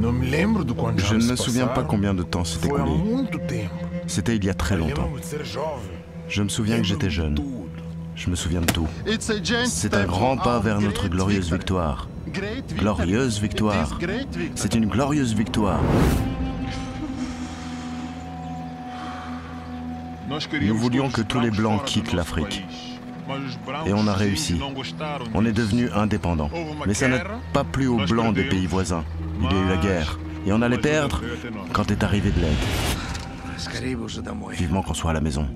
Je ne me souviens pas combien de temps s'est écoulé. C'était il y a très longtemps. Je me souviens que j'étais jeune. Je me souviens de tout. C'est un grand pas vers notre glorieuse victoire. Glorieuse victoire. C'est une glorieuse victoire. Nous voulions que tous les Blancs quittent l'Afrique. Et on a réussi. On est devenus indépendants. Mais ça n'a pas plu aux Blancs des pays voisins. Il y a eu la guerre. Et on allait perdre quand est arrivé de l'aide. Vivement qu'on soit à la maison.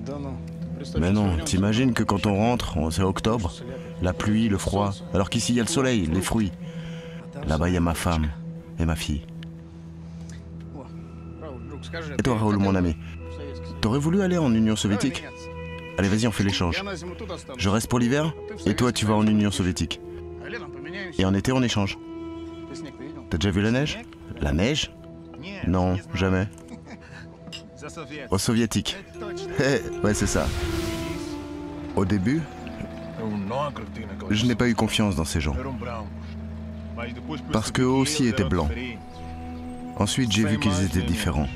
Mais non, t'imagines que quand on rentre, c'est octobre, la pluie, le froid, alors qu'ici il y a le soleil, les fruits. Là-bas il y a ma femme et ma fille. Et toi Raoul, mon ami, t'aurais voulu aller en Union soviétique? Allez, vas-y, on fait l'échange. Je reste pour l'hiver, et toi tu vas en Union soviétique. Et en été on échange. T'as déjà vu la neige? La neige? Non, jamais. Au soviétique. Ouais, c'est ça. Au début, je n'ai pas eu confiance dans ces gens. Parce qu'eux aussi étaient blancs. Ensuite, j'ai vu qu'ils étaient différents.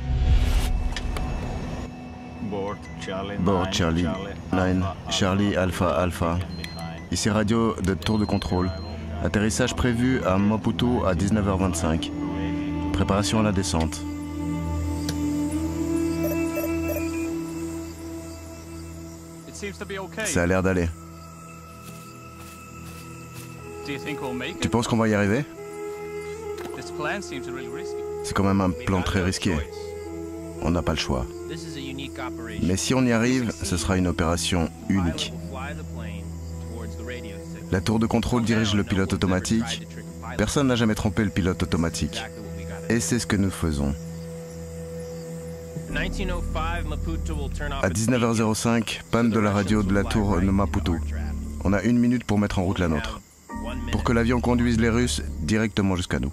Bord Charlie 9, Charlie Alpha Alpha. Ici radio de tour de contrôle. Atterrissage prévu à Maputo à 19h25. Préparation à la descente. Ça a l'air d'aller. Tu penses qu'on va y arriver? C'est quand même un plan très risqué. On n'a pas le choix. Mais si on y arrive, ce sera une opération unique. La tour de contrôle dirige le pilote automatique. Personne n'a jamais trompé le pilote automatique. Et c'est ce que nous faisons. À 19h05, panne de la radio de la tour de Maputo. On a 1 minute pour mettre en route la nôtre. Pour que l'avion conduise les Russes directement jusqu'à nous.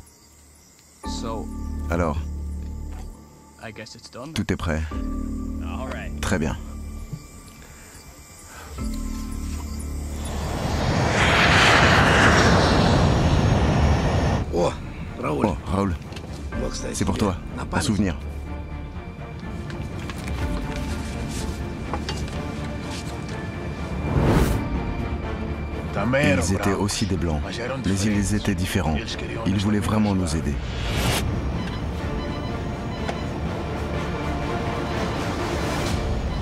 Alors, tout est prêt. Très bien. Oh, Raoul. C'est pour toi, un souvenir. Ils étaient aussi des Blancs, mais ils étaient différents. Ils voulaient vraiment nous aider.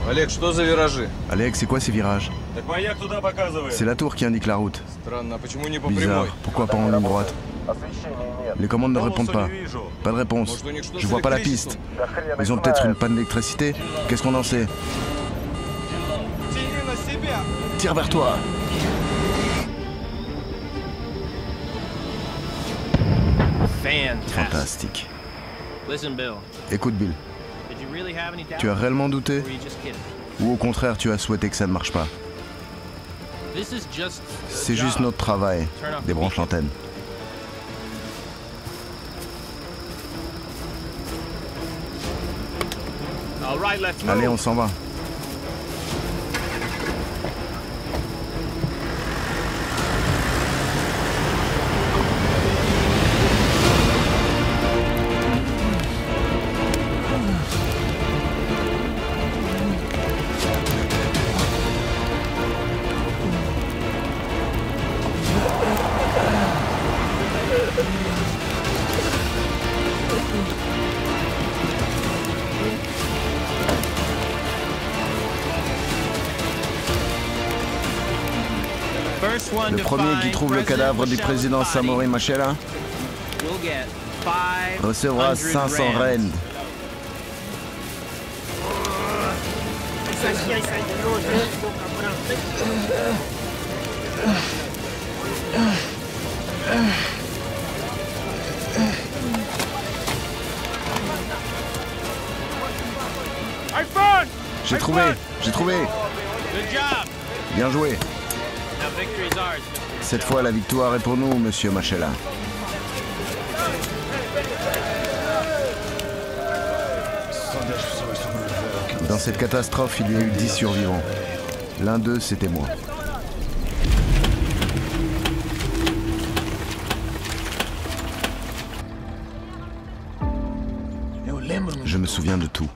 Alex, c'est quoi ces virages? C'est la tour qui indique la route. Bizarre, pourquoi pas en ligne droite? Les commandes ne répondent pas. Pas de réponse. Je vois pas la piste. Ils ont peut-être une panne d'électricité. Qu'est-ce qu'on en sait? Tire vers toi. Fantastique. Écoute Bill, tu as réellement douté? Ou au contraire tu as souhaité que ça ne marche pas? C'est juste notre travail. Débranche l'antenne. Allez, on s'en va. Le premier qui trouve le cadavre du président Samori Machel recevra 500 rennes. J'ai trouvé. Bien joué. Cette fois, la victoire est pour nous, monsieur Machela. Dans cette catastrophe, il y a eu 10 survivants. L'un d'eux, c'était moi. me souviens de tout.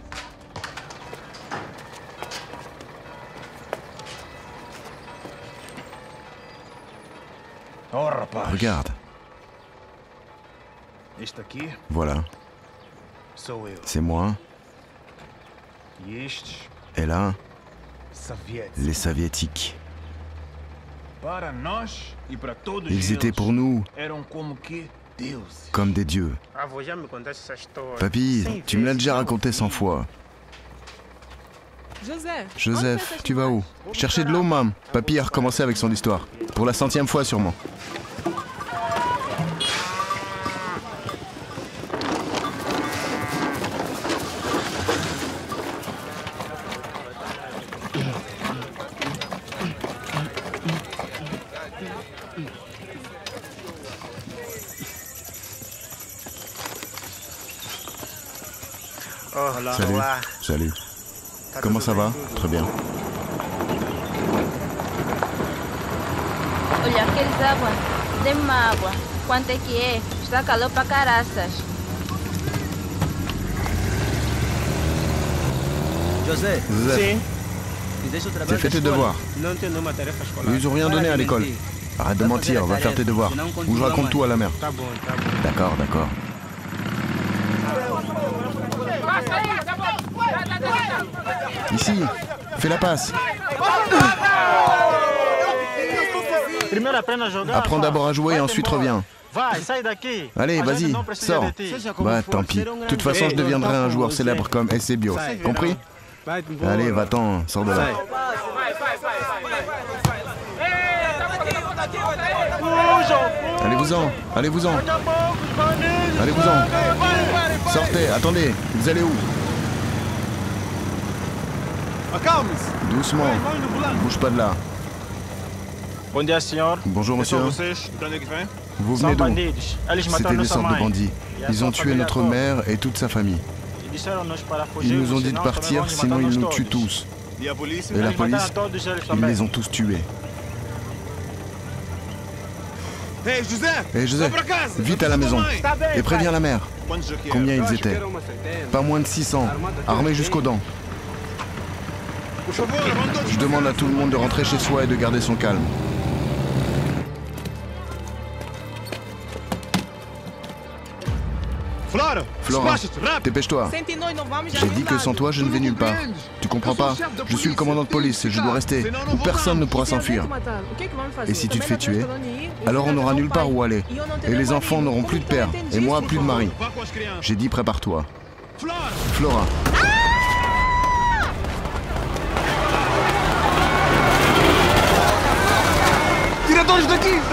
Regarde. Voilà. C'est moi. Et là, les Soviétiques. Ils étaient pour nous comme des dieux. Papy, tu me l'as déjà raconté 100 fois. Joseph, tu vas où? Chercher de l'eau, maman. Papy a recommencé avec son histoire. Pour la 100e fois, sûrement. Salut. Salut. Comment ça va? Très bien. Olha, aqueles água. Dê-me uma água. Quanto é que é? Está calor pra caraças. José. Joseph, t'as fait tes devoirs. Ils ont rien donné à l'école. Arrête de mentir, va faire tes devoirs. Ou je raconte tout à la mère. D'accord, d'accord. Ici, fais la passe. Apprends d'abord à jouer et ensuite reviens. Allez, vas-y, sors. Bah, tant pis. De toute façon, je deviendrai un joueur célèbre comme SCBio. Compris? Allez, va-t'en, sors de là. Allez-vous-en, allez-vous-en. Allez-vous-en. Sortez, attendez, vous allez où? Doucement, bouge pas de là. Bonjour monsieur. Vous venez d'où? C'était des sortes de bandits. Ils ont tué notre mère et toute sa famille. Ils nous ont dit de partir, sinon ils nous tuent tous. Et la police, ils les ont tous tués. Hé Joseph, vite à la maison et préviens la mère. Combien ils étaient? Pas moins de 600, armés jusqu'aux dents. Je demande à tout le monde de rentrer chez soi et de garder son calme. Flora, dépêche-toi. J'ai dit que sans toi, je ne vais nulle part. Tu comprends pas? Je suis le commandant de police et je dois rester, où personne ne pourra s'enfuir. Et si tu te fais tuer, alors on n'aura nulle part où aller. Et les enfants n'auront plus de père, et moi plus de mari. J'ai dit prépare-toi. Flora.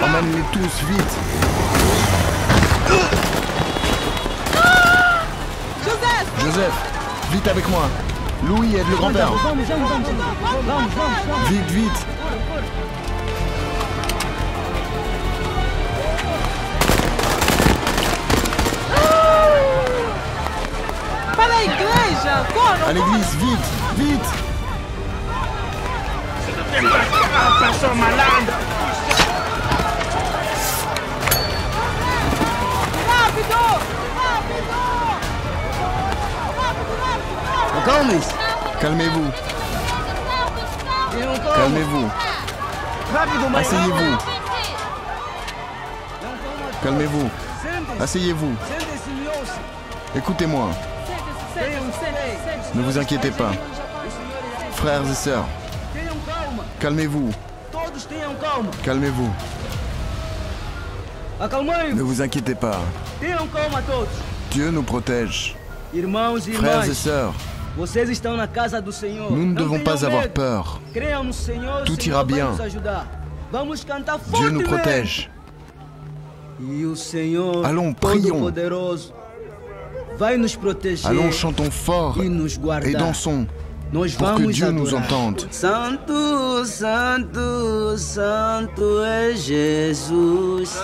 Emmène-les tous, vite. Joseph, vite avec moi. Louis, aide le grand-père. Vite, vite. À l'église, vite, vite. Calmez-vous. Calmez-vous. Asseyez-vous. Calmez-vous. Asseyez-vous. Écoutez-moi. Ne vous inquiétez pas. Frères et sœurs, calmez-vous. Calmez-vous. Ne vous inquiétez pas. Dieu nous protège. Frères et sœurs, nous ne devons pas avoir peur. Tout ira bien. Dieu nous protège. Allons, prions. Allons, chantons fort et dansons pour que Dieu nous entende. Santo, Santo, Santo é Jesus.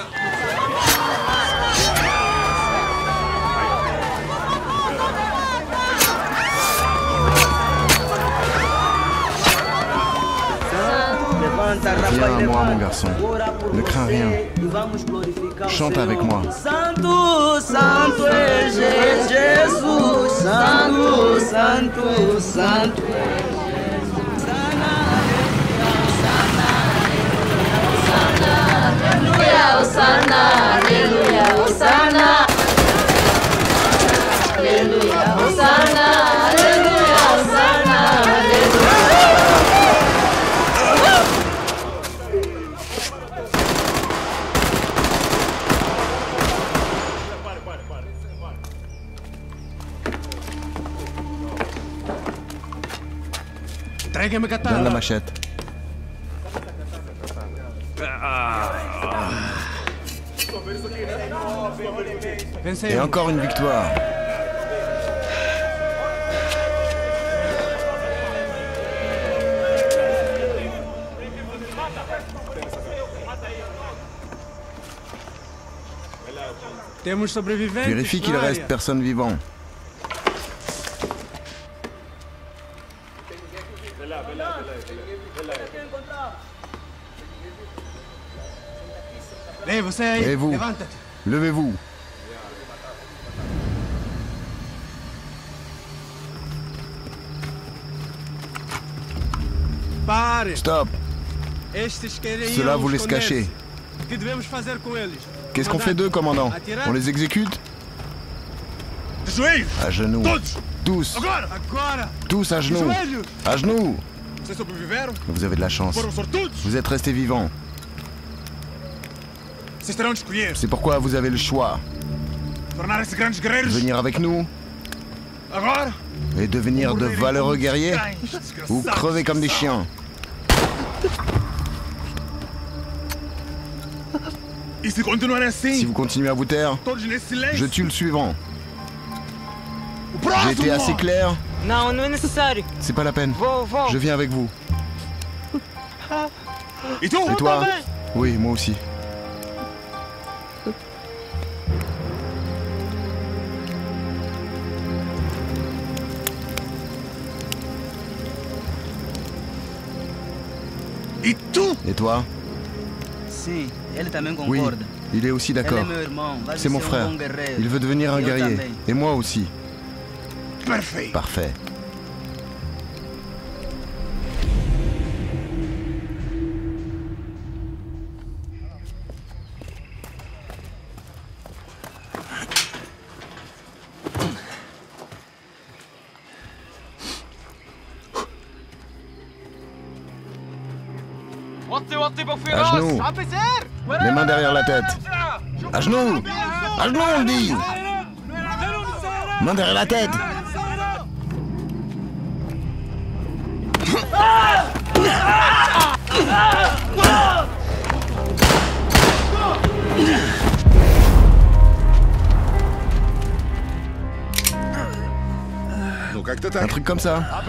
Viens à moi, mon garçon. Ne crains rien. Chante avec moi. Santo, santo é Jesus. Santo, santo, santo. Aleluia, Osana, aleluia, Osana. Aleluia, Osana, aleluia, Osana, aleluia. Donne la machette. Et encore une victoire. Vérifie qu'il reste personne vivant. Et vous, levez-vous. Stop. Cela vous laisse cacher. Qu'est-ce qu'on fait d'eux, commandant? On les exécute? À genoux. Tous. Tous à genoux. À genoux. Vous avez de la chance. Vous êtes restés vivants. C'est pourquoi vous avez le choix. Venir avec nous et devenir de valeureux guerriers ou crever comme des chiens. Si vous continuez à vous taire, je tue le suivant. J'ai été assez clair? C'est pas la peine. Je viens avec vous. Et toi? Oui, moi aussi. Et toi? Oui, il est aussi d'accord. C'est mon frère. Il veut devenir un guerrier. Et moi aussi. Parfait. À genoux. Les mains derrière la tête. À genoux. À genoux, on dit. Mains derrière la tête. Un truc comme ça.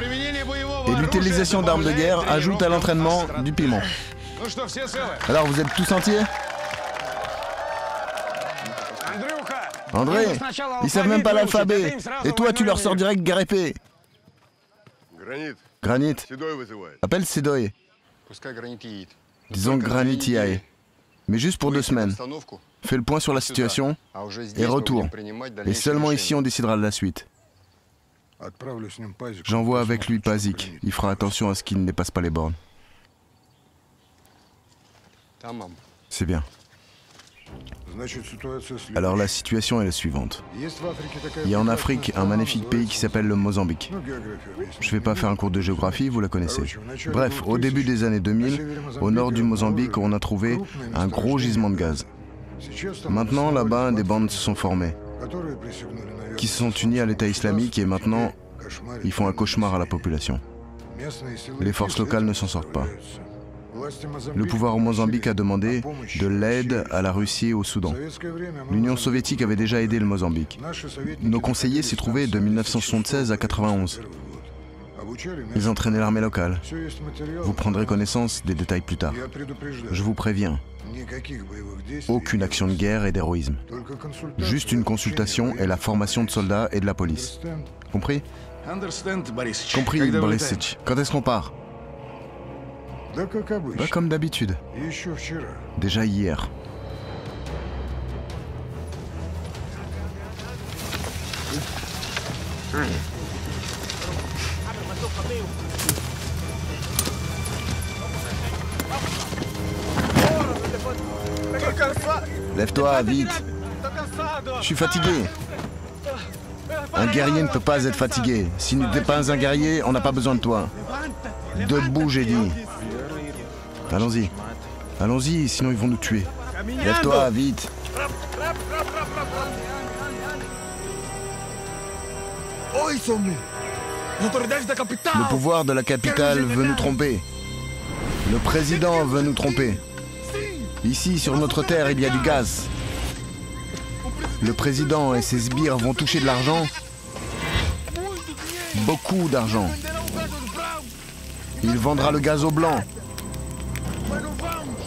Et l'utilisation d'armes de guerre ajoute à l'entraînement du piment. Alors vous êtes tous entiers? André, ils savent même pas l'alphabet. Et toi, tu leur sors direct guerre épée. Granit. Appelle Sedoy. Disons Granit y aille. Mais juste pour 2 semaines. Fais le point sur la situation et retourne. Et seulement ici on décidera de la suite. J'envoie avec lui Pazik. Il fera attention à ce qu'il ne dépasse pas les bornes. C'est bien. Alors la situation est la suivante. Il y a en Afrique un magnifique pays qui s'appelle le Mozambique. Je ne vais pas faire un cours de géographie, vous la connaissez. Bref, au début des années 2000, au nord du Mozambique, on a trouvé un gros gisement de gaz. Maintenant, là-bas, des bandes se sont formées, qui se sont unies à l'État islamique et maintenant, ils font un cauchemar à la population. Les forces locales ne s'en sortent pas. Le pouvoir au Mozambique a demandé de l'aide à la Russie et au Soudan. L'Union soviétique avait déjà aidé le Mozambique. Nos conseillers s'y trouvaient de 1976 à 1991. Ils entraînaient l'armée locale. Vous prendrez connaissance des détails plus tard. Je vous préviens, aucune action de guerre et d'héroïsme. Juste une consultation et la formation de soldats et de la police. Compris? Compris, Borisic. Quand est-ce qu'on part? Pas comme d'habitude. Déjà hier. Lève-toi, vite. Je suis fatigué. Un guerrier ne peut pas être fatigué. Si tu n'es pas un guerrier, on n'a pas besoin de toi. Debout, j'ai dit. Allons-y. Allons-y, sinon ils vont nous tuer. Lève-toi, vite. Le pouvoir de la capitale veut nous tromper. Le président veut nous tromper. Ici, sur notre terre, il y a du gaz. Le président et ses sbires vont toucher de l'argent. Beaucoup d'argent. Il vendra le gaz au blanc.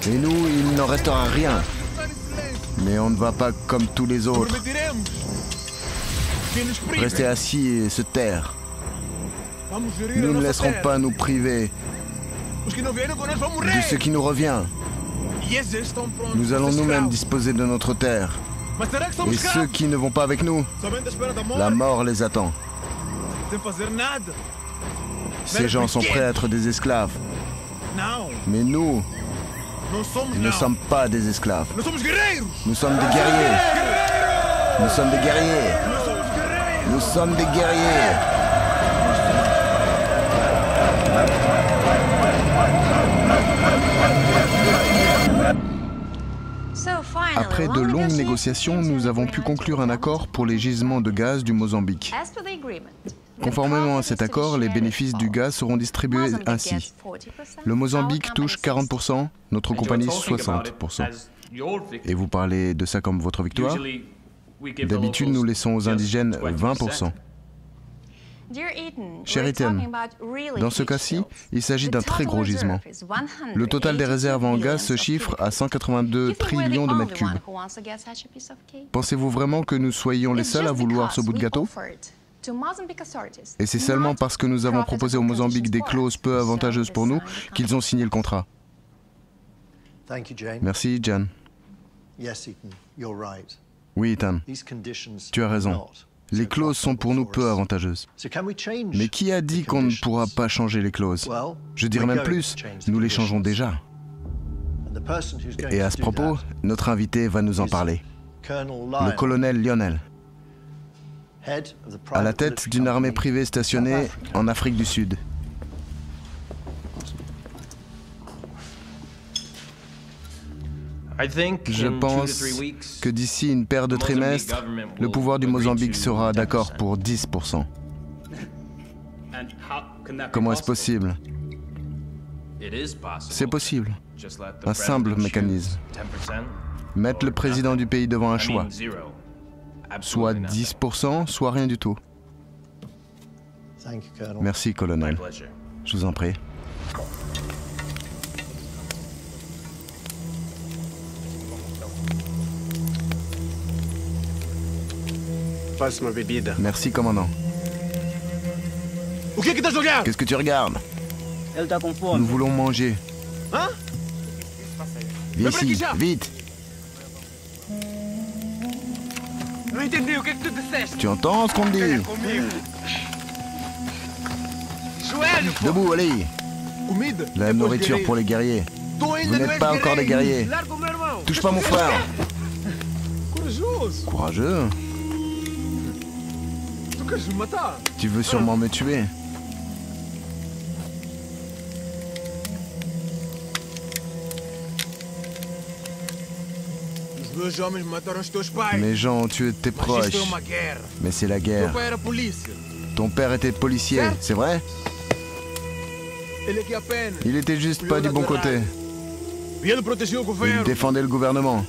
Et nous, il n'en restera rien. Mais on ne va pas comme tous les autres. Rester assis et se taire. Nous ne laisserons pas nous priver de ce qui nous revient. Nous allons nous-mêmes disposer de notre terre. Et ceux qui ne vont pas avec nous, la mort les attend. Ces gens sont prêts à être des esclaves. Mais nous ne sommes pas des esclaves. Nous sommes des guerriers. Nous sommes des guerriers. Nous sommes des guerriers. Après de longues négociations, nous avons pu conclure un accord pour les gisements de gaz du Mozambique. Conformément à cet accord, les bénéfices du gaz seront distribués ainsi. Le Mozambique touche 40%, notre compagnie 60%. Et vous parlez de ça comme votre victoire? D'habitude, nous laissons aux indigènes 20%. Cher Ethan, dans ce cas-ci, il s'agit d'un très gros gisement. Le total des réserves en gaz se chiffre à 182 trillions de mètres cubes. Pensez-vous vraiment que nous soyons les seuls à vouloir ce bout de gâteau? Et c'est seulement parce que nous avons proposé au Mozambique des clauses peu avantageuses pour nous qu'ils ont signé le contrat. Merci, Jan. Oui, Ethan, tu as raison. Les clauses sont pour nous peu avantageuses. Mais qui a dit qu'on ne pourra pas changer les clauses? Je dirais même plus, nous les changeons déjà. Et à ce propos, notre invité va nous en parler. Le colonel Lionel, à la tête d'une armée privée stationnée en Afrique du Sud. Je pense que d'ici une paire de trimestres, le pouvoir du Mozambique sera d'accord pour 10%. Comment est-ce possible? C'est possible. Un simple mécanisme. Mettre le président du pays devant un choix. Soit 10%, soit rien du tout. Merci, colonel. Je vous en prie. Merci, commandant. Qu'est-ce que tu regardes? Nous voulons manger. Viens ici, vite. Tu entends ce qu'on te dit? Debout, allez. La nourriture pour les guerriers. Vous n'êtes pas encore des guerriers. Touche pas mon frère. Courageux. Tu veux sûrement me tuer. Mes gens ont tué tes proches. Mais c'est la guerre. Ton père était policier, c'est vrai? Il était juste pas du bon côté. Il défendait le gouvernement.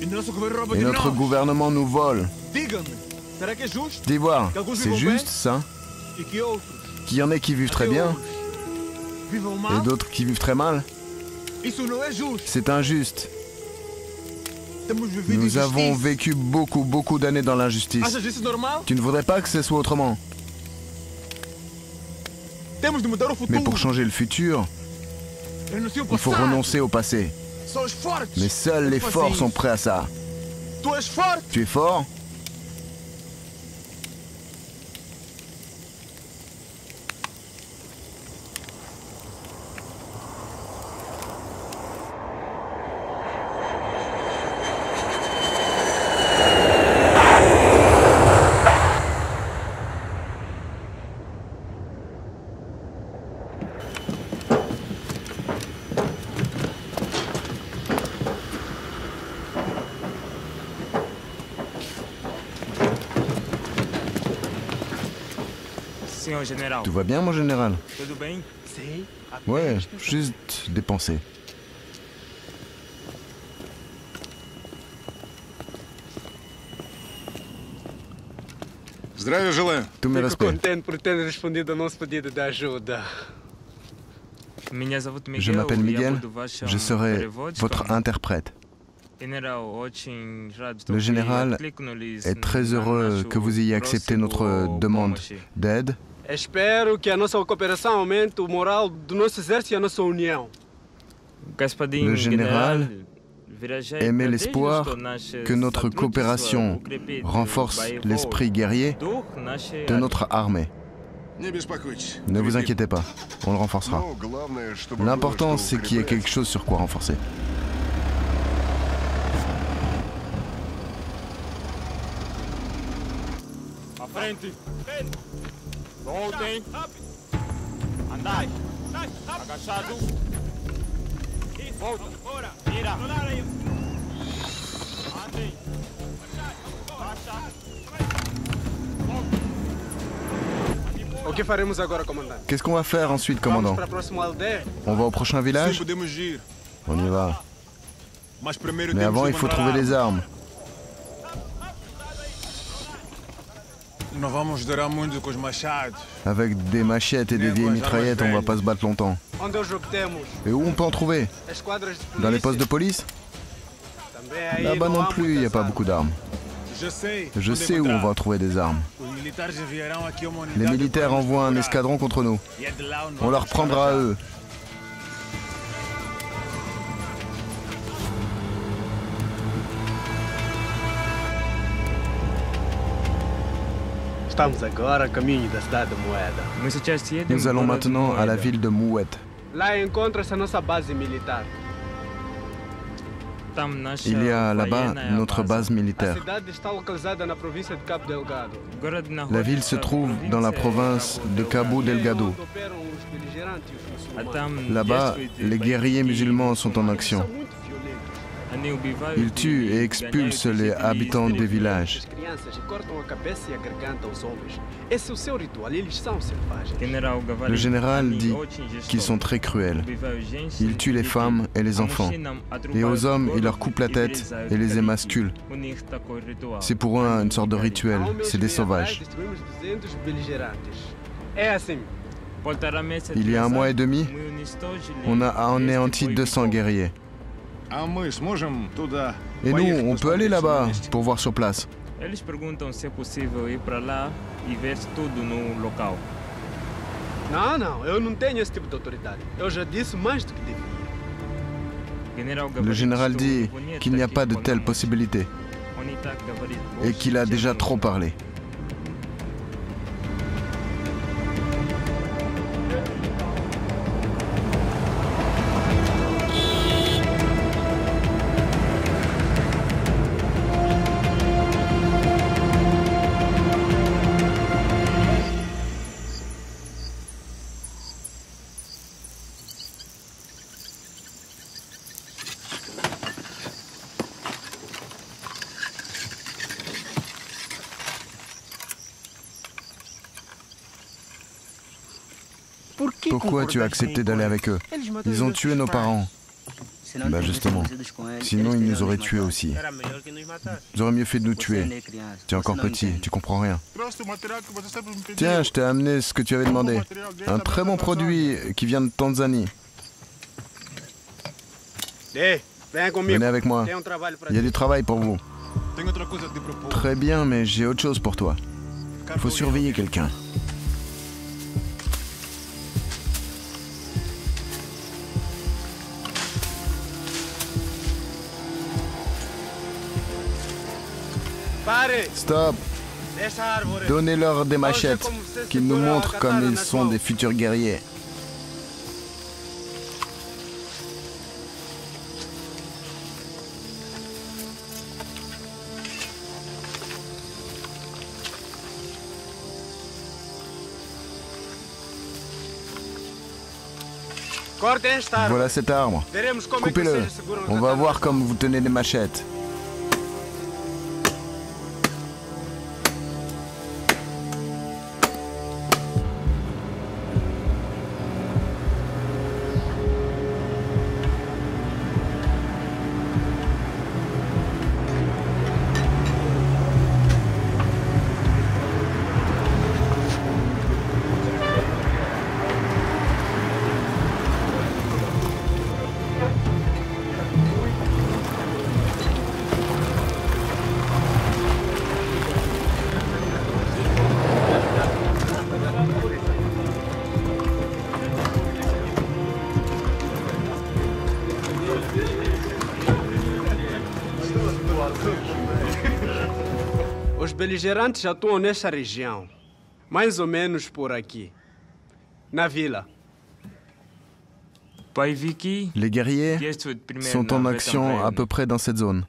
Et notre gouvernement nous vole. Dis-moi, c'est juste ça? Qu'il y en ait qui vivent très bien et d'autres qui vivent très mal? C'est injuste. Nous avons vécu beaucoup d'années dans l'injustice. Tu ne voudrais pas que ce soit autrement? Mais pour changer le futur, il faut renoncer au passé. Mais seuls les forts sont prêts à ça. Tu es fort? Tout va bien, mon général? Ouais, juste dépenser. Tous mes respects. Je m'appelle Miguel, je serai votre interprète. Le général est très heureux que vous ayez accepté notre demande d'aide. Espero que a nossa cooperação aumente o moral do nosso exército e a nossa união. Le général émet l'espoir que notre coopération renforce l'esprit guerrier de notre armée. Ne vous inquiétez pas, on le renforcera. L'important, c'est qu'il y ait quelque chose sur quoi renforcer. Voltem. Andai. Agachado. Volta. Vira. Andem. Baixa. O que faremos agora, comandante? Qu'est-ce qu'on va faire ensuite, commandant? On va au prochain village? On y va. Mais avant, il faut trouver des armes. Avec des machettes et des vieilles mitraillettes, on va pas se battre longtemps. Et où on peut en trouver? Dans les postes de police? Là-bas non plus, il n'y a pas beaucoup d'armes. Je sais où on va trouver des armes. Les militaires envoient un escadron contre nous. On leur prendra à eux. Nous allons maintenant à la ville de Mouette. Il y a là-bas notre base militaire. La ville se trouve dans la province de Cabo Delgado. Là-bas, les guerriers musulmans sont en action. Ils tuent et expulsent les habitants des villages. Le général dit qu'ils sont très cruels. Ils tuent les femmes et les enfants. Et aux hommes, ils leur coupent la tête et les émasculent. C'est pour eux une sorte de rituel. C'est des sauvages. Il y a 1 mois et demi, on a anéanti 200 guerriers. Et nous, on peut aller là-bas pour voir sur place. Le général dit qu'il n'y a pas de telle possibilité et qu'il a déjà trop parlé. Pourquoi tu as accepté d'aller avec eux? Ils ont tué nos parents. Bah justement. Sinon, ils nous auraient tués aussi. Ils auraient mieux fait de nous tuer. Tu es encore petit, tu comprends rien. Tiens, je t'ai amené ce que tu avais demandé. Un très bon produit qui vient de Tanzanie. Venez avec moi. Il y a du travail pour vous. Très bien, mais j'ai autre chose pour toi. Il faut surveiller quelqu'un. Stop. Donnez-leur des machettes, qu'ils nous montrent comme ils sont des futurs guerriers. Voilà cet arbre. Coupez-le. On va voir comme vous tenez les machettes. Os beligerantes atuam nesta região, mais ou menos por aqui, na vila. Les guerriers sont en action à peu près dans cette zone,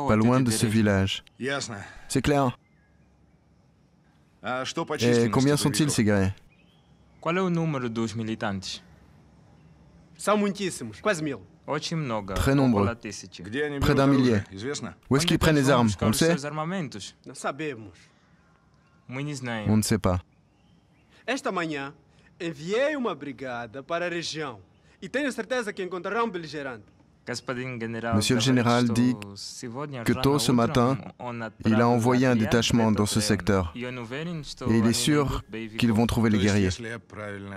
pas loin de ce village. C'est clair. Et combien sont-ils ces guerriers? São muitíssimos, quase 1000. Très nombreux, près d'1 millier. Où est-ce qu'ils prennent les armes? On le sait? Não sabemos. On ne sait pas. Esta manhã, enviei uma brigada para a região e tenho certeza que encontrarão um beligerante. Monsieur le général dit que tôt ce matin, il a envoyé un détachement dans ce secteur. Et il est sûr qu'ils vont trouver les guerriers.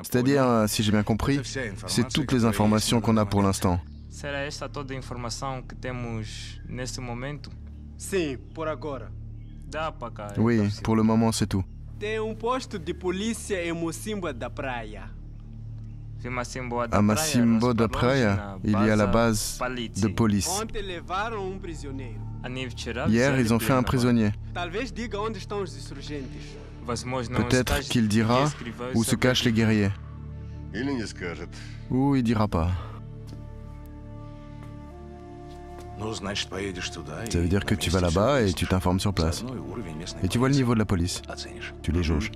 C'est-à-dire, si j'ai bien compris, c'est toutes les informations qu'on a pour l'instant. Sim, por agora. Oui, pour le moment, c'est tout. Tem posto de polícia em Mocimboa da Praia. À Macimbo da Praia, il y a la base de police. Ontem levaram um prisioneiro. Hier, ils ont fait un prisonnier. Talvez diga onde estão os insurgentes. Peut-être qu'il dira où se cachent les guerriers. Ou il dira pas. Ça veut dire que tu vas là-bas et tu t'informes sur place. Et tu vois le niveau de la police. Tu les jauges.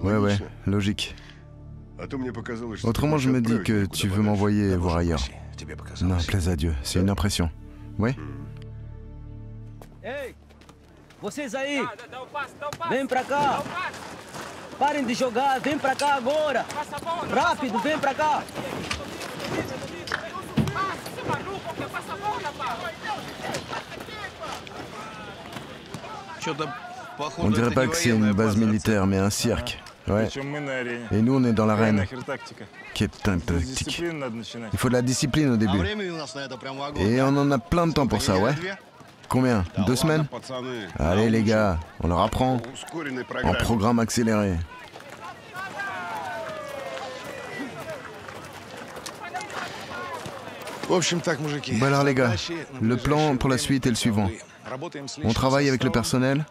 Ouais, logique. Autrement, je me dis que tu veux m'envoyer voir ailleurs. Non, plaise à Dieu, c'est une impression. Oui? Ei, vocês aí, vem pra cá. Parem de jogar, vem pra cá agora. Rápido, vem pra cá. On dirait pas que c'est une base militaire, mais un cirque. Ouais. Et nous, on est dans l'arène. Quelle tactique. Il faut de la discipline au début. Et on en a plein de temps pour ça, ouais? Combien? 2 semaines? Allez les gars, on leur apprend. En programme accéléré. Bah alors les gars, le plan pour la suite est le suivant. On travaille avec le personnel,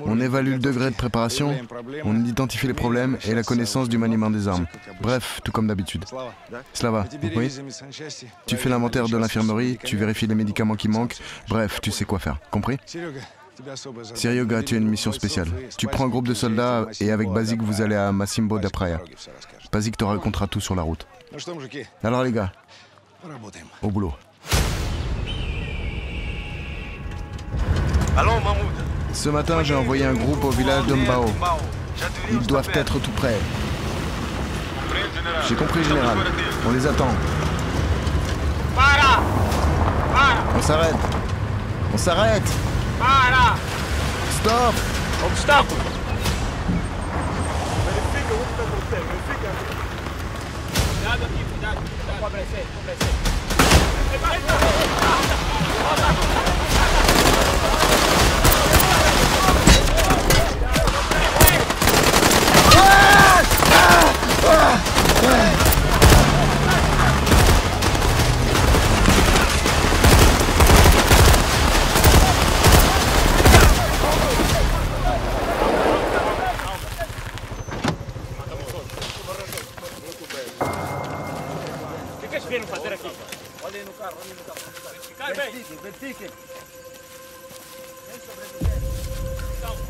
on évalue le degré de préparation, on identifie les problèmes et la connaissance du maniement des armes. Bref, tout comme d'habitude. Slava, oui? Tu fais l'inventaire de l'infirmerie, tu vérifies les médicaments qui manquent, bref, tu sais quoi faire, compris? Seryoga, tu as une mission spéciale. Tu prends un groupe de soldats et avec Basic vous allez à Macimbo da Praia. Basic te racontera tout sur la route. Alors les gars, au boulot. Ce matin, j'ai envoyé un groupe au village de Mbao. Ils doivent être tout près. J'ai compris, général. On les attend. On s'arrête. On s'arrête. Stop. Obstáculo! Cuidado aqui, cuidado. Favorecer.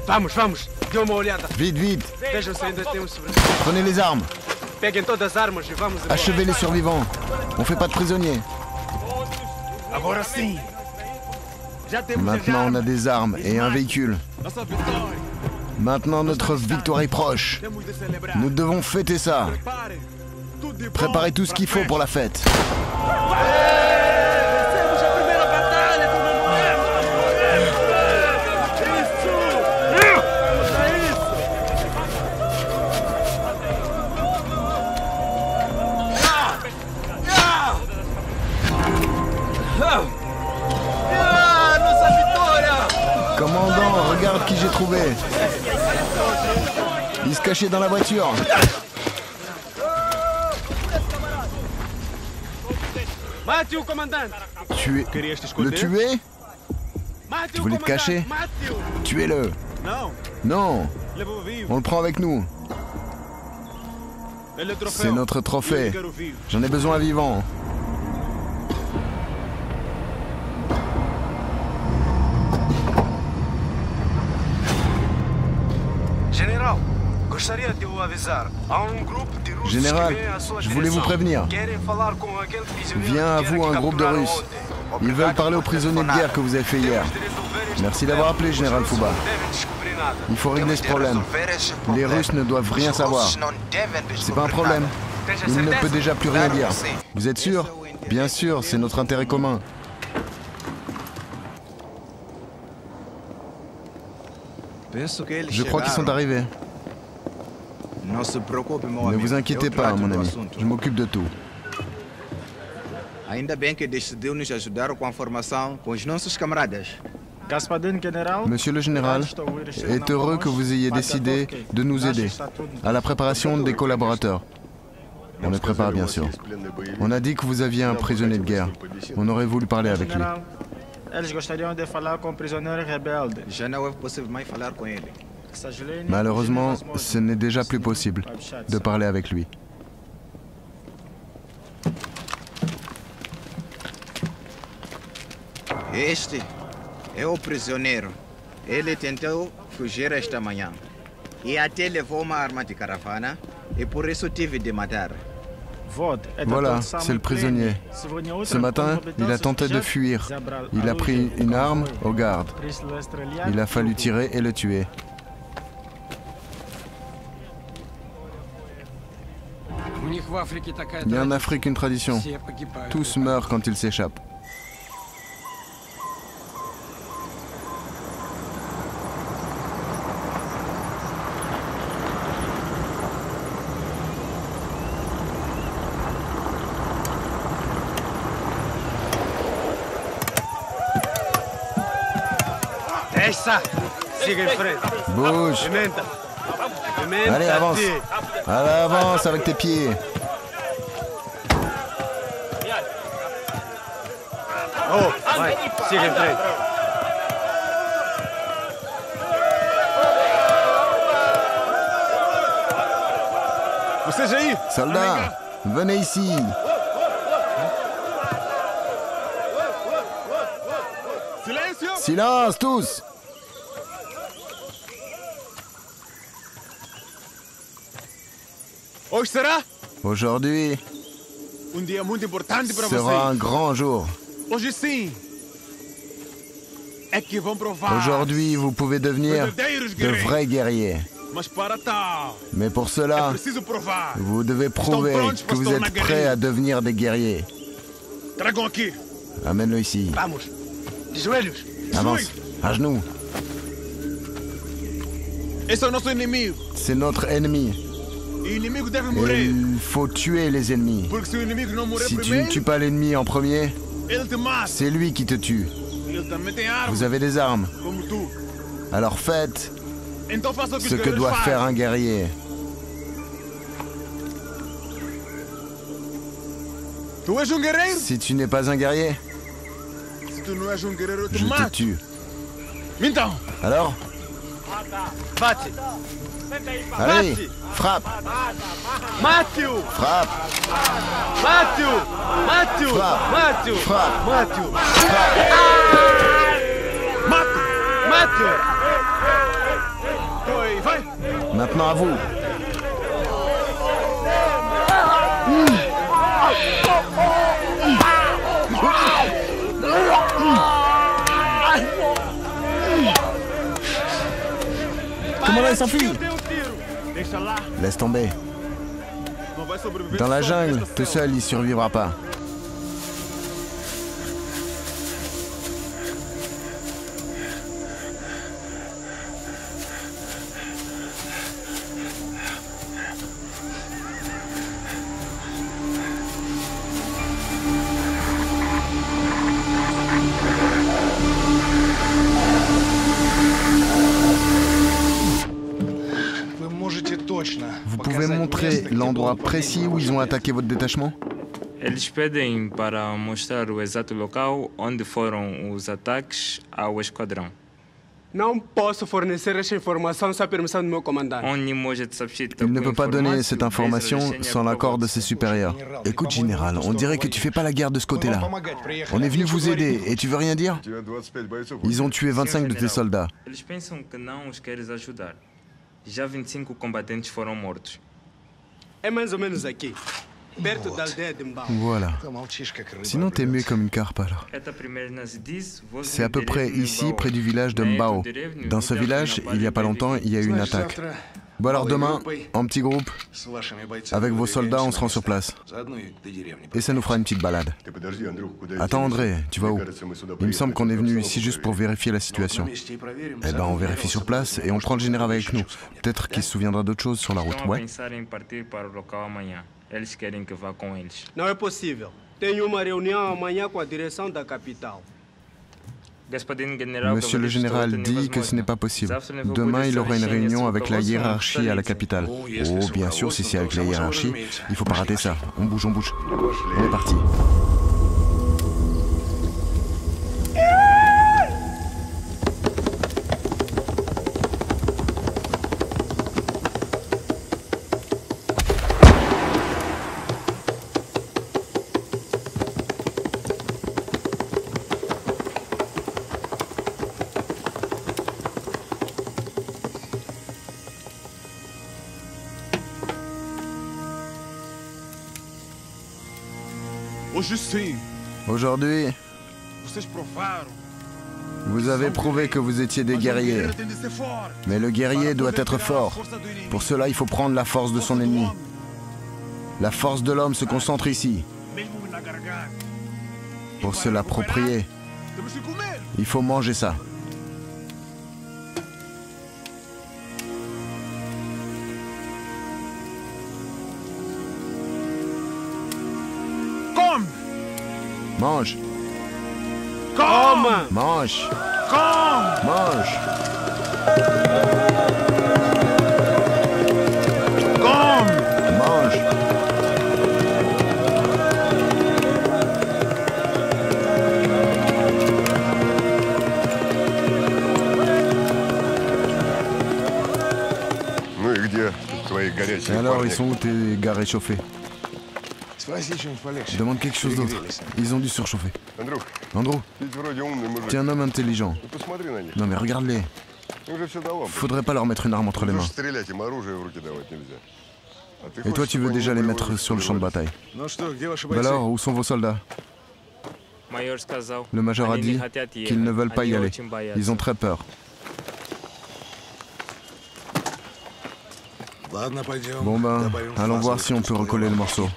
Vamos, vamos. Dê uma olhada. Vite, vite. Vejam se ainda temos sobreviventes. Prenez les armes. Peguem todas as armas e vamos embora. Achevez les survivants. On fait pas de prisonniers. Agora sim. Já temos Maintenant, on a des armes et un véhicule. nossa vitória. Maintenant, notre victoire est proche. Temos de celebrar. Nous devons fêter ça. Preparem tudo de bom Préparez tout ce qu'il faut pour la fête. Vencemos a primeira batalha, Commandant, regarde qui j'ai trouvé. Il se cachait dans la voiture. Mate o comandante. Le tuer? Mate Tu o voulais te comandante. cacher? Mate-o. Tuez-le. Não, Non, leva-o vivo. on le prend avec nous. Ele é o troféu. C'est notre trophée. Eu quero vivo. J'en ai besoin vivant. General, gostaria de o avisar. Há grupo de russos Général, que vem à sua je voulais vous direção. prévenir. Querem falar com aquele prisioneiro Vient à de vous guerra un que groupe de capturaram Russes. ontem. Ils veulent parler aux prisonniers de guerre que vous avez fait hier. Merci d'avoir appelé, Général Fouba. Il faut régler ce problème. Les Russes ne doivent rien savoir. C'est pas un problème. Il ne peut déjà plus rien dire. Vous êtes sûr? Bien sûr, c'est notre intérêt commun. Je crois qu'ils sont arrivés. Ne vous inquiétez pas, mon ami. Je m'occupe de tout. Ainda bem que decidiu nos ajudar com a formação com os nossos camaradas. Monsieur le général est heureux que vous ayez décidé de nous aider à la préparation des collaborateurs. On les prépare bien sûr. On a dit que vous aviez un prisonnier de guerre. On aurait voulu parler avec lui. Eles gostariam de falar com o prisioneiro rebelde. Já não é possível mais falar com ele. Malheureusement, ce n'est déjà plus possible de parler avec lui. Este é o prisioneiro. Ele tentou fugir esta manhã e até levou uma arma de caravana e por isso tive de matar. Voilà, c'est le prisonnier. Ce matin, il a tenté de fuir. Il a pris une arme au garde. Il a fallu tirer et le tuer. Il y a en Afrique une tradition. Tous meurent quand ils s'échappent. Deixa. Siga em frente. Bouge. Pimenta. Pimenta. Allez, avance. Allez, avance avec tes pieds. Oh, vai. Siga em frente. Vocês aí? Soldats, venez ici. Silêncio. Silence tous. Hoje será Aujourd'hui dia muito importante para sera un vocês. grand jour. Hoje sim. É que vão provar. Aujourd'hui, vous pouvez devenir verdadeiros de guerreiros. vrais guerriers. Mas para tal, Mais pour é cela, preciso provar. vous devez prouver que vous êtes prêts à devenir des guerriers. Tragam aqui. Amène-le ici. Vamos. De joelhos. Avance, à genoux. Esse é o nosso inimigo. C'est notre ennemi. E o inimigo deve Et morrer. il faut tuer les ennemis. Porque se o inimigo não morrer Si tu ne primeiro, tues pas l'ennemi en premier, ele te mata. c'est lui qui te tue. Ele também tem armas, Vous avez des armes. como tu. Alors faites Então faça o que ce os que guerreiros doit fazem. faire un guerrier. Tu és guerreiro? Si tu n'es pas un guerrier, Se tu não és guerreiro, eu te je te mato. tue. Então, Alors, bate. Allez, frappe. Matthew! Frappe. Matthew! Matthew! Frappe. Matthew! Frappe. Matthew! Matthew! Oi, vai! Maintenant à vous. Comment là, il s'enfuit? Laisse tomber. Dans la jungle, tout seul, il survivra pas. Vous pouvez montrer l'endroit précis où ils ont attaqué votre détachement? Eles pedem para mostrar o exato local onde foram os ataques ao esquadrão. Não posso fornecer esta informação sem a permissão do meu comandante. On не может сообщить Il ne такую peut pas donner информацию cette без information разрешения sans l'accord de ses supérieurs. Écoute, général, on dirait que tu fais pas la guerre de ce côté-là. On est venu vous aider et tu veux rien dire? Ils ont tué 25 de tes soldats. Eles pensam que não os queres ajudar. Já 25 combatentes foram mortos. É mais ou menos aqui, perto da aldeia de Mbao. Voilà. Sinon, t'es muet comme une carpe alors. Это примерно здесь, возле C'est à peu près деревни ici, Mbao. près du village de На эту Mbao. деревню Dans ce недавно village, напали il y a pas longtemps, il y a eu une attaque. Bon alors demain, en petit groupe, avec vos soldats, on se rend sur place. Et ça nous fera une petite balade. Attends André, tu vas où? Il me semble qu'on est venu ici juste pour vérifier la situation. Eh ben on vérifie sur place et on prend le général avec nous. Peut-être qu'il se souviendra d'autres choses sur la route, Estão a ouais? pensar em partir para o local amanhã. Eles querem que vá com eles. Não é possível. Tenho uma reunião amanhã com a direção da capital. Monsieur le général dit que ce n'est pas possible. Demain, il aura une réunion avec la hiérarchie à la capitale. Oh, bien sûr, si c'est avec la hiérarchie, il faut pas rater ça. On bouge, on bouge. On est parti. Aujourd'hui, vous avez prouvé que vous étiez des guerriers. Mais le guerrier doit être fort. Pour cela, il faut prendre la force de son ennemi. La force de l'homme se concentre ici. Pour se l'approprier, il faut manger ça. Mange. Coma! Mange. Mange. Mange. Et alors, ils sont où tes gars réchauffés? Demande quelque chose d'autre. Ils ont dû surchauffer. Andrew, tu es un homme intelligent. Non mais regarde-les. Faudrait pas leur mettre une arme entre les mains. Et toi, tu veux déjà les mettre sur le champ de bataille. Bah alors, où sont vos soldats? Le major a dit qu'ils ne veulent pas y aller. Ils ont très peur. Bon ben, allons voir si on peut recoller le morceau.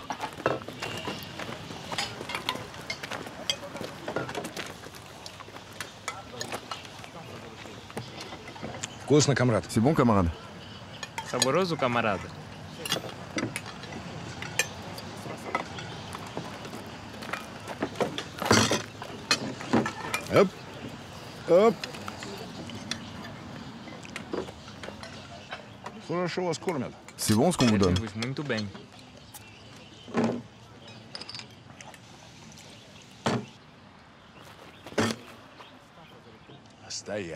C'est bon, camarade. Saboroso, camarada. Hop. Hop. C'est bon ce qu'on vous donne. Muito bem.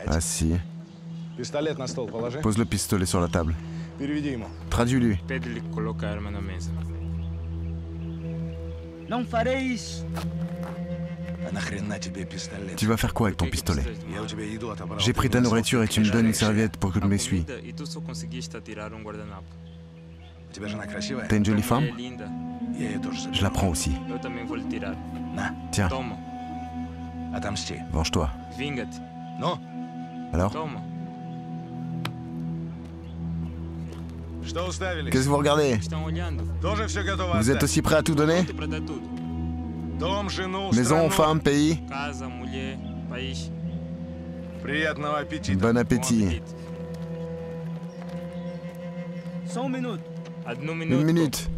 Assis. Pose le pistolet sur la table. Traduis-lui. Pede-lhe que coloque a arma na mesa. Não farei isso. Tu vas faire quoi avec ton pistolet? J'ai pris ta nourriture et tu me donnes une serviette pour que je m'essuie. E tu só conseguiste atirar guardanapo. T'as une jolie femme? É linda. Je la prends aussi. Eu também vou lhe tirar. Tiens, Toma. venge-toi. Vinga-te. Alors? Toma. Qu'est-ce que vous regardez? Estão olhando. Vous êtes aussi prêts à tout donner? Para dar tudo. Maison, femme, pays? Casa, mulher, país. Bon appétit. Só minuto. Une minute.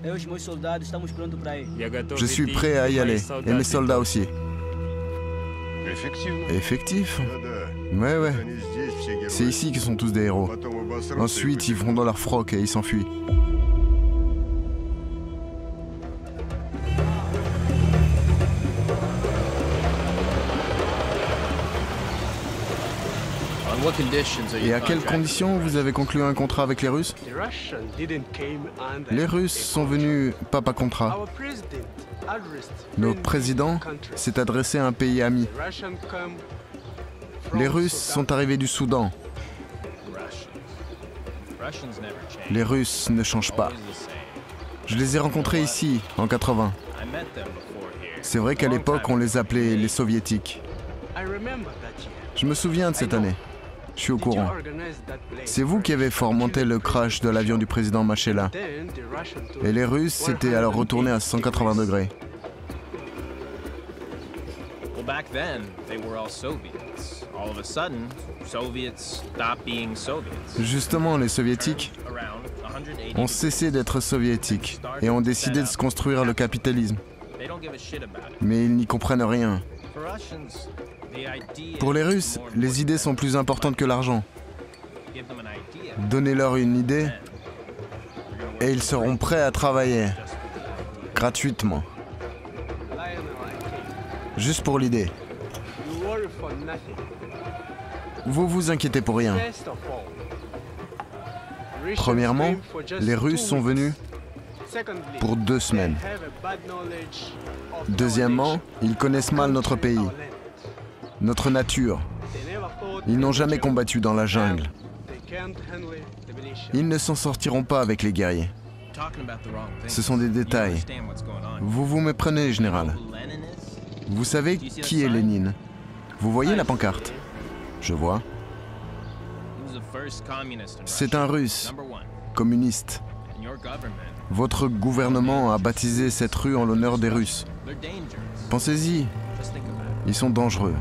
Eu e os meus soldados estamos prontos para ir. Je suis prêt à y aller. Et mes soldats aussi. Effectif? Ouais, ouais. C'est ici qu'ils sont tous des héros. Ensuite, ils vont dans leur froc et ils s'enfuient. Et à quelles conditions vous avez conclu un contrat avec les Russes? Les Russes sont venus pas par contrat. Notre président s'est adressé à un pays ami. Les Russes sont arrivés du Soudan. Les Russes ne changent pas. Je les ai rencontrés ici, en 80. C'est vrai qu'à l'époque, on les appelait les Soviétiques. Je me souviens de cette année. Je suis au courant. C'est vous qui avez fomenté le crash de l'avion du président Machela. Et les Russes s'étaient alors retournés à 180 degrés. Back then, they were all Soviets. All of a sudden, Soviets stopped being Soviets. Justement, les Soviétiques ont cessé d'être soviétiques et ont décidé de se construire le capitalisme. Mais ils n'y comprennent rien. Pour les Russes, les idées sont plus importantes que l'argent. Donnez-leur une idée et ils seront prêts à travailler gratuitement. Juste pour l'idée. Vous vous inquiétez pour rien. Premièrement, les Russes sont venus pour 2 semaines. Deuxièmement, ils connaissent mal notre pays, notre nature. Ils n'ont jamais combattu dans la jungle. Ils ne s'en sortiront pas avec les guerriers. Ce sont des détails. Vous vous méprenez, général. Vous savez qui est Lénine? Vous voyez la pancarte? Je vois. C'est un Russe, communiste. Votre gouvernement a baptisé cette rue en l'honneur des Russes. Pensez-y, ils sont dangereux.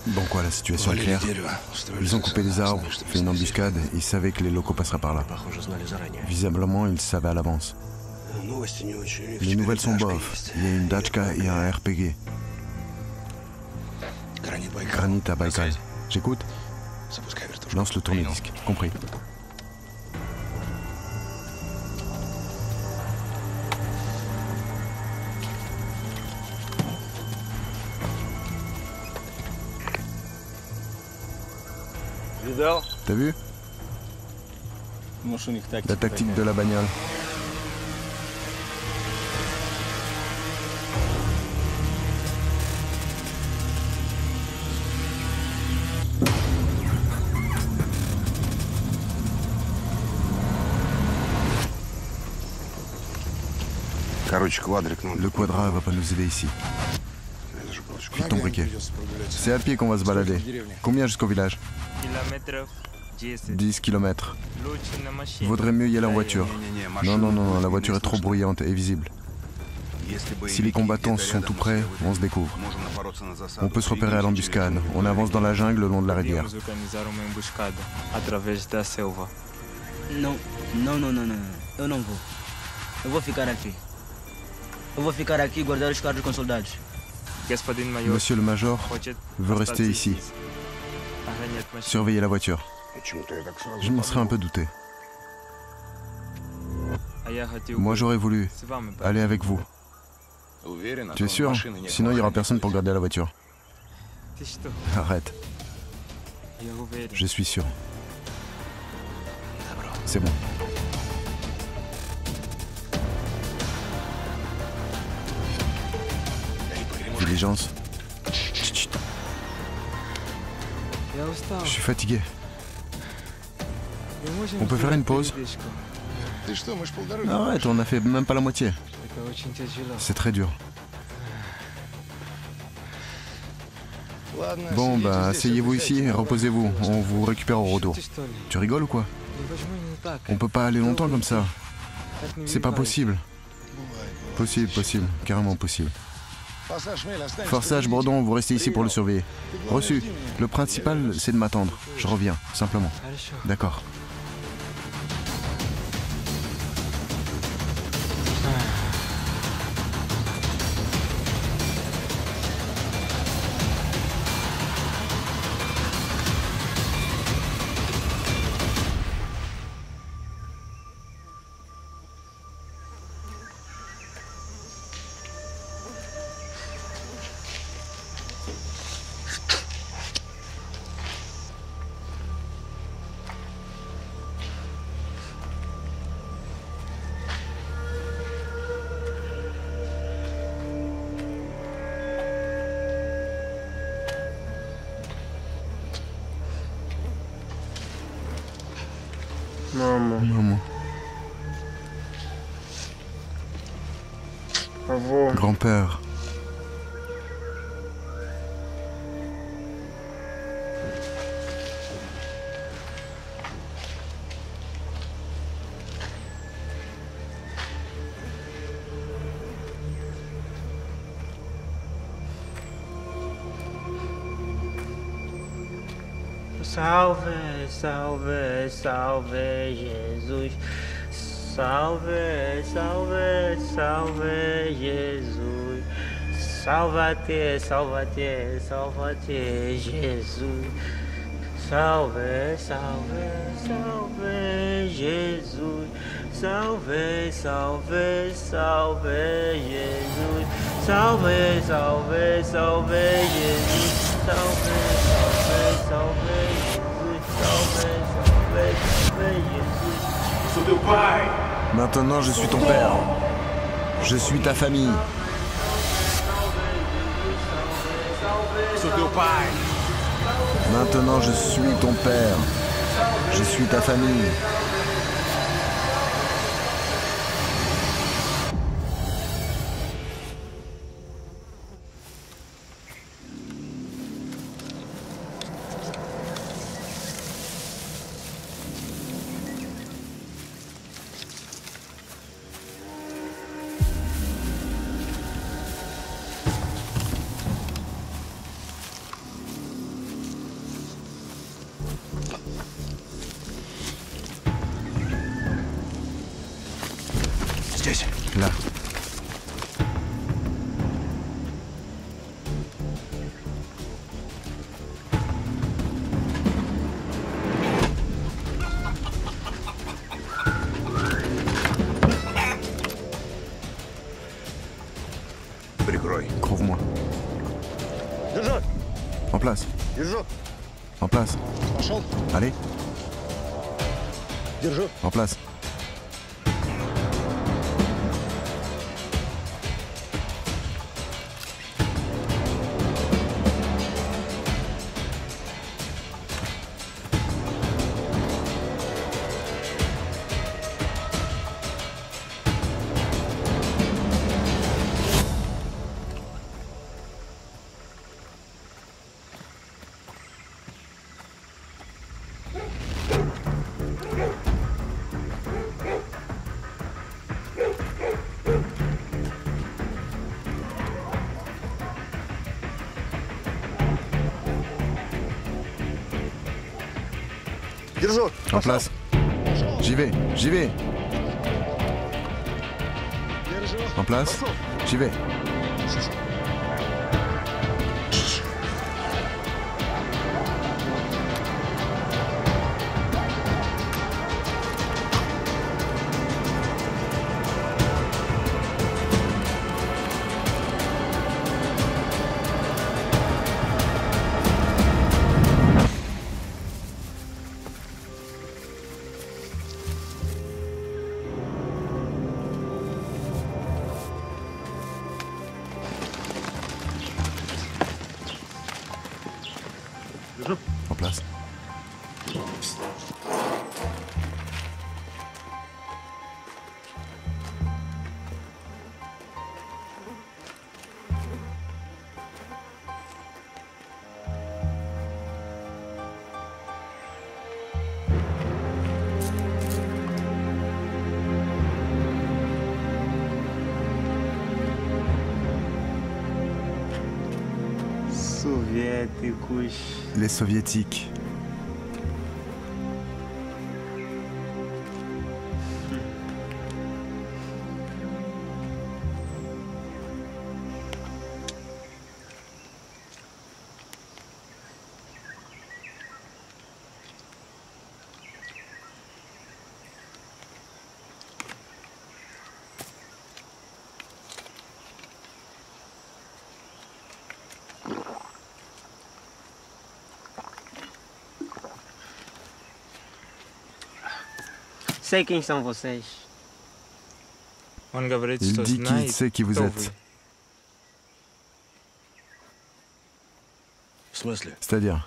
Bon quoi, la situation est claire. Ils ont coupé les arbres, fait une embuscade, ils savaient que les locaux passeraient par là. Visiblement, ils savaient à l'avance. Les nouvelles sont bof. Il y a une Dachka et un RPG. Granit à Baïkal. J'écoute? Lance le tourne-disque. Compris. T'as vu? La tactique de la bagnole. Le quadra va pas nous aider ici. File ton briquet. C'est à pied qu'on va se balader. Combien jusqu'au village? 10 km. Vaudrait mieux y aller en voiture. Non, non, non, la voiture est trop bruyante et visible. Si les combattants sont tout près, on se découvre. On peut se repérer à l'embuscade. On avance dans la jungle le long de la rivière. Non, non, non, non, non. Eu não vou. Eu vou ficar aqui. Eu vou ficar aqui e guardar os carros com soldados. Monsieur le Major veut rester ici. Surveiller la voiture. Je m'en serais un peu douté. Moi j'aurais voulu aller avec vous. Tu es sûr? Sinon il n'y aura personne pour garder la voiture. Arrête. Je suis sûr. C'est bon. Diligence. Chut, chut. Je suis fatigué. On peut faire une pause? Arrête, on n'a fait même pas la moitié. C'est très dur. Bon, bah, asseyez-vous ici et reposez-vous. On vous récupère au retour. Tu rigoles ou quoi? On peut pas aller longtemps comme ça. C'est pas possible. Possible, possible. Carrément possible. Forçage, Bredon, vous restez ici pour le surveiller. Reçu. Le principal, c'est de m'attendre. Je reviens, simplement. D'accord. Maman. Grand-père. Salve, salve, salve, Jesus. Salve, salve, salve, Jesus. Salva-te, salva-te, salva-te, Jesus. Salve, salve, salve, Jesus. Salve, salve, salve, Jesus. Salve, salve, salve, Jesus. Salve, salve, salve, Jesus. Salve, salve, salve, Jesus. Sou teu pai. Maintenant, je suis ton père. Je suis ta famille. Sou teu pai. Maintenant, je suis ton père. Je suis ta famille. Là. Couvre-moi. En place. En place. Allez. En place. En place. J'y vais, j'y vais. En place. J'y vais. En place. Les soviétiques. Sei quem são vocês. Il dit qu'il sait qui vous êtes. C'est-à-dire,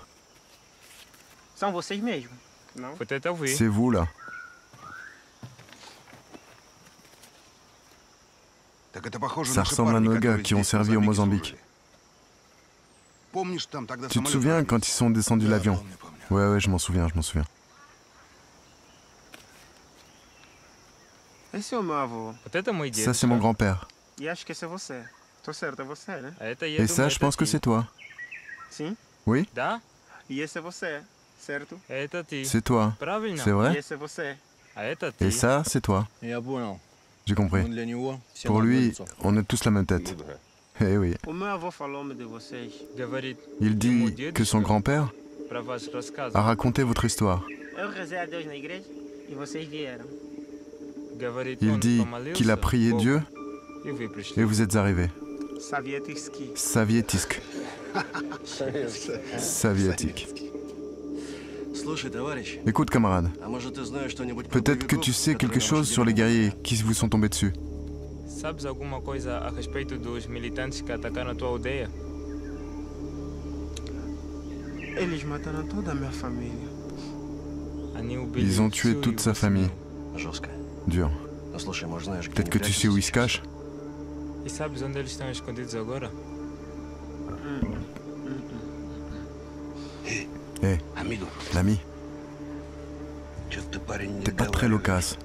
São vocês mesmo, não? c'est vous là. Ça ressemble à nos gars qui ont servi au Mozambique. Tu te souviens quand ils sont descendus de l'avion? Ouais, je m'en souviens, je m'en souviens. Esse é o meu avô. Ça, c'est mon grand-père. E acho que esse é você. Tô certo, é você, né? Et ça, je pense que c'est toi. Sim. Oui? E esse é você, certo? C'est toi. C'est E vrai? esse é você. Et ça, c'est toi. J'ai compris. Pour lui, on est tous la même tête. Eh oui. O meu avô falou-me de vocês. Il dit que son grand-père a raconté votre histoire. Eu rezei a Deus na igreja e vocês vieram. Il dit qu'il a prié Dieu et vous êtes arrivés. Soviétiski. Soviétique. Soviétique. Écoute, camarade. Peut-être que tu sais quelque chose sur les guerriers qui vous sont tombés dessus. Sabes alguma coisa a respeito dos militantes que atacaram a tua aldeia? Eles mataram toda a minha família. Ils ont tué toute sa famille. Dur. Peut-être que tu sais où ils se cachent? E sabes onde eles estão escondidos agora? Hé, l'ami. T'es pas très loquace.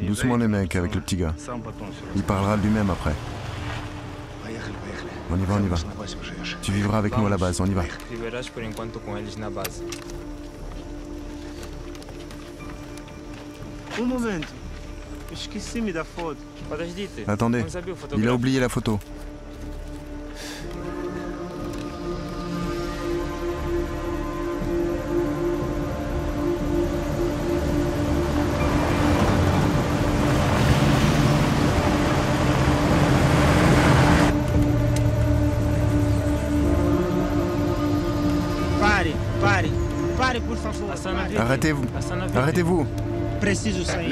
Doucement les mecs avec le petit gars. Il parlera lui-même après. On y va, on y va. Tu vivras avec nous à la base, on y va. Viverás por enquanto com eles na base. Um momento. Esqueci-me da foto. Attendez, il a oublié la photo. Pare, por favor. Arrêtez-vous, arrêtez-vous. Preciso sair.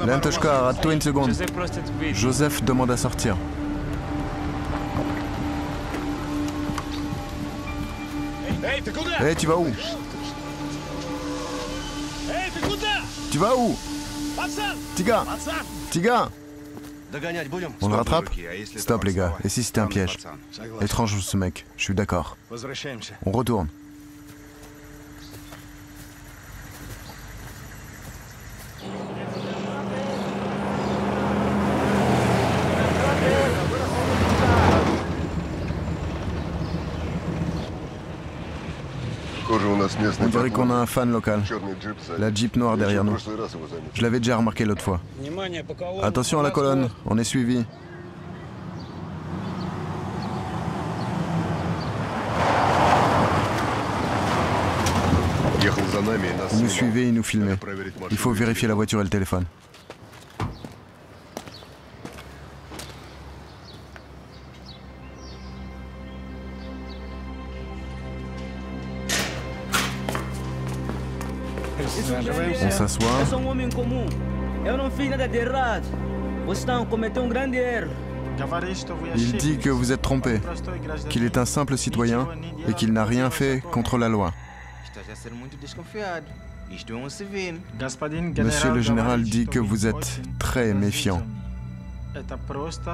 Lentoshka, arrête-toi une seconde. Joseph demande à sortir. Hé, tu vas où? Tu vas où? Tiga! Tiga! On le rattrape? Stop les gars, et si c'était un piège? Étrange ce mec, je suis d'accord. On retourne. On dirait qu'on a un fan local. La Jeep noire derrière nous. Je l'avais déjà remarqué l'autre fois. Attention à la colonne, on est suivi. Ils nous suivaient, ils nous filmaient. Il faut vérifier la voiture et le téléphone. On s'assoit. Eu sou homem comum. Eu não fiz nada de errado. Vocês estão cometendo grande erro. Il dit que vous êtes trompé, qu'il est un simple citoyen et qu'il n'a rien fait contre la loi. Monsieur le général dit que vous êtes très méfiant.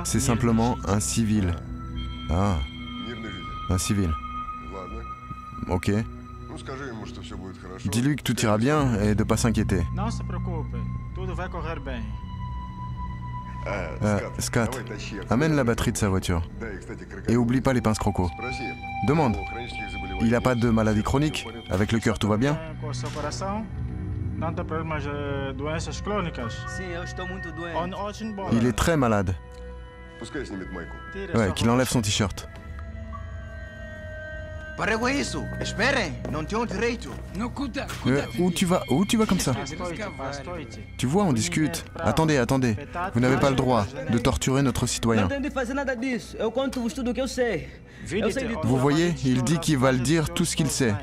C'est simplement un civil. Ah, un civil. Ok. Dis-lui que tout ira bien et de ne pas s'inquiéter. Scat, amène la batterie de sa voiture. Et oublie pas les pinces croco. Demande. Il n'a pas de maladie chronique? Avec le cœur, tout va bien? Il est très malade. Ouais, qu'il enlève son t-shirt. Où tu vas? Où tu vas comme ça? Tu vois, on discute. Attendez, attendez. Vous n'avez pas le droit de torturer notre citoyen. Vous voyez, il dit qu'il va le dire tout ce qu'il sait.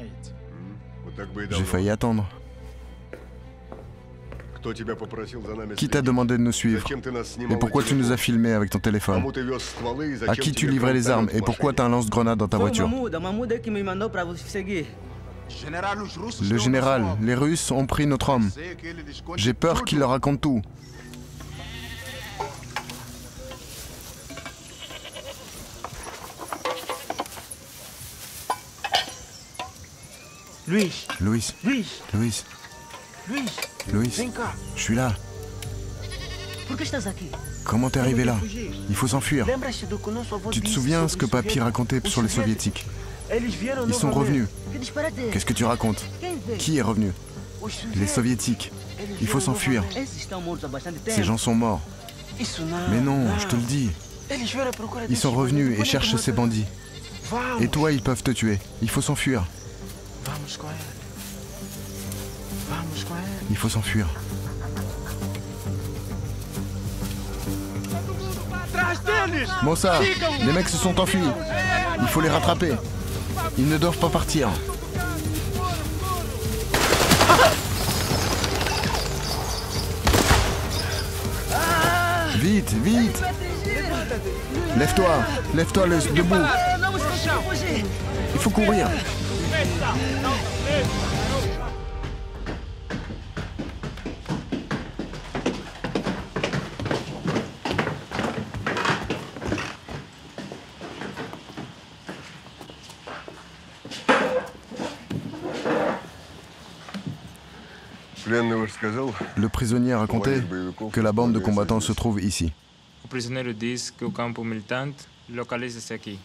J'ai failli attendre. Qui t'a demandé de nous suivre? Et pourquoi tu nous as filmés avec ton téléphone? À qui tu livrais les armes? Et pourquoi t'as un lance-grenade dans ta voiture? Le général, les Russes ont pris notre homme. J'ai peur qu'il leur raconte tout. Louis. Louis, je suis là. Comment t'es arrivé là? Il faut s'enfuir. Tu te souviens ce que Papy racontait sur les soviétiques? Ils sont revenus. Qu'est-ce que tu racontes? Qui est revenu? Les soviétiques. Il faut s'enfuir. Ces gens sont morts. Mais non, je te le dis. Ils sont revenus et cherchent ces bandits. Et toi, ils peuvent te tuer. Il faut s'enfuir. Il faut s'enfuir. Mossa, les mecs se sont enfuis. Il faut les rattraper. Ils ne doivent pas partir. Vite, vite. Lève-toi, lève-toi debout. Il faut courir. Le prisonnier a raconté que la bande de combattants se trouve ici. O prisioneiro diz que o campo militante localiza-se aqui.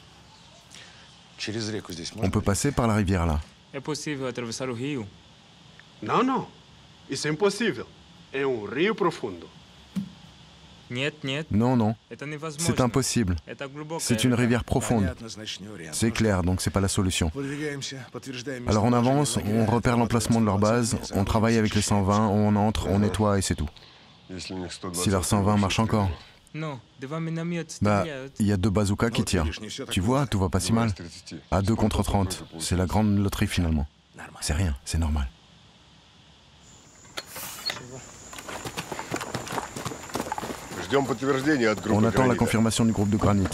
On peut passer par la rivière là. É possível atravessar o rio? Não, não. Isso é impossível. É rio profundo. Non, non. C'est impossible. C'est une rivière profonde. C'est clair, donc c'est pas la solution. Alors on avance, on repère l'emplacement de leur base, on travaille avec les 120, on entre, on nettoie et c'est tout. Si leur 120 marche encore. Bah, il y a 2 bazookas qui tirent. Tu vois, tout va pas si mal. À 2 contre 30, c'est la grande loterie finalement. C'est rien, c'est normal. On attend la confirmation du groupe de granit.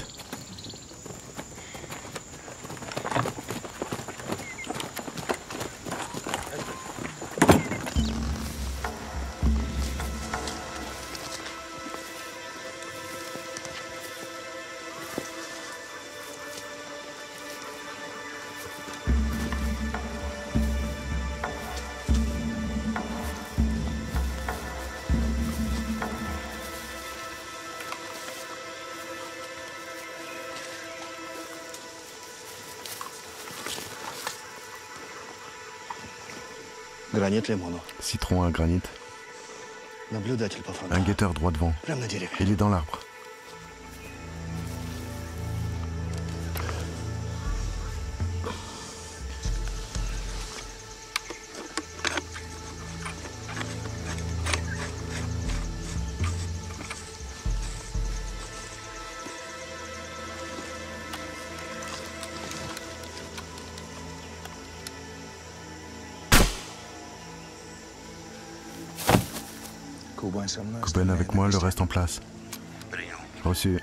Citron à granit. Un guetteur droit devant. Il est dans l'arbre. Kuben avec moi, le reste en place. Reçu.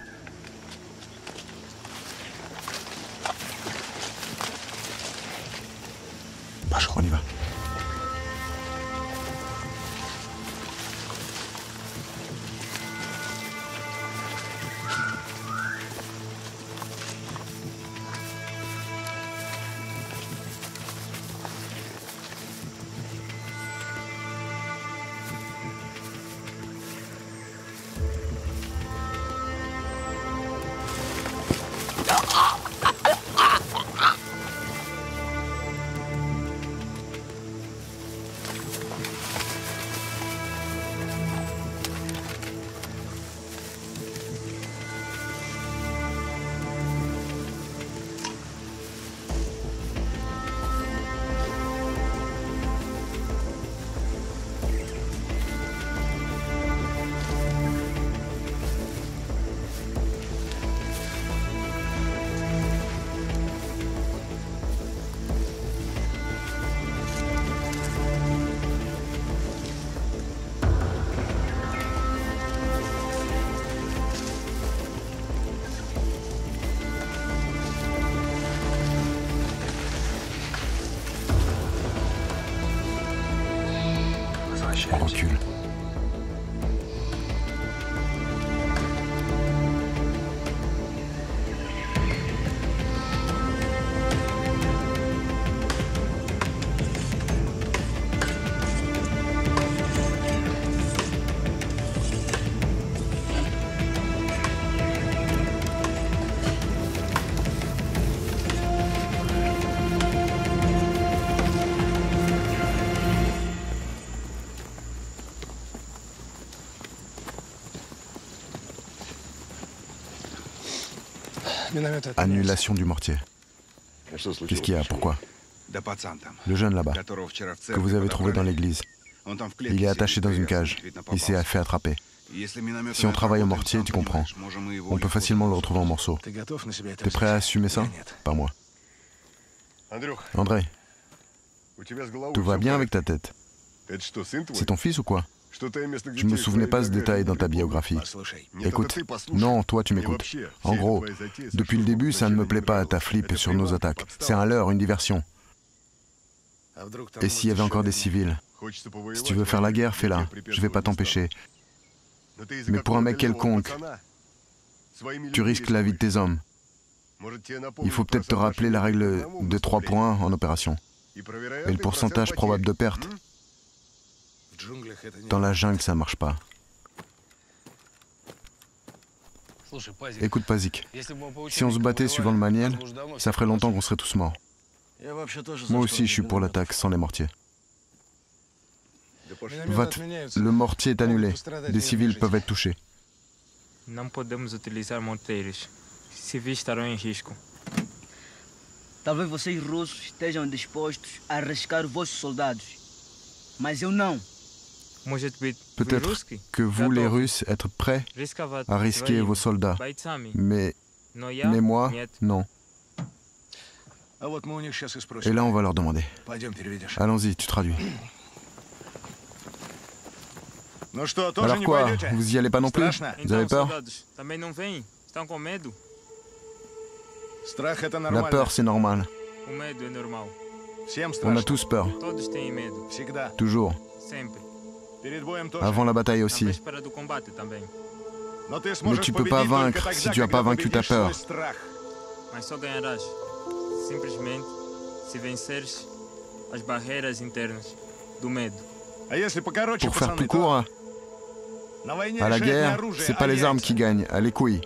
On y va. On recule. Annulation du mortier. Qu'est-ce qu'il y a? Pourquoi? Le jeune là-bas, que vous avez trouvé dans l'église, il est attaché dans une cage. Il s'est fait attraper. Si on travaille au mortier, tu comprends, on peut facilement le retrouver en morceaux. T'es prêt à assumer ça? Pas moi. André, tout va bien avec ta tête? C'est ton fils ou quoi? Je me souvenais pas ce détail dans ta biographie. Écoute, non, toi tu m'écoutes. En gros, depuis le début, ça ne me plaît pas ta flip sur nos attaques. C'est un leurre, une diversion. Et s'il y avait encore des civils? Si tu veux faire la guerre, fais-la. Je vais pas t'empêcher. Mais pour un mec quelconque, tu risques la vie de tes hommes. Il faut peut-être te rappeler la règle de 3 points en opération. Et le pourcentage probable de perte. Dans la jungle, ça marche pas. Écoute, Pazik, si on se battait suivant le manuel, ça ferait longtemps qu'on serait tous morts. Moi aussi, je suis pour l'attaque sans les mortiers. Le mortier est annulé. Des civils peuvent être touchés. Não podemos utilizar morteiros. Civis estarão em risco. Talvez vocês russos estejam dispostos a arriscar vossos soldados, mas eu não. Peut-être que vous, les Russes, êtes prêts à risquer vos soldats, mais moi, non. Et là, on va leur demander. Allons-y, tu traduis. Alors quoi? Vous y allez pas non plus? Vous avez peur? La peur, c'est normal. On a tous peur. Toujours. Avant la bataille aussi. Mais tu peux pas vaincre si tu as pas vaincu ta peur. Pour faire plus court, à la guerre, c'est pas les armes qui gagnent, à les couilles.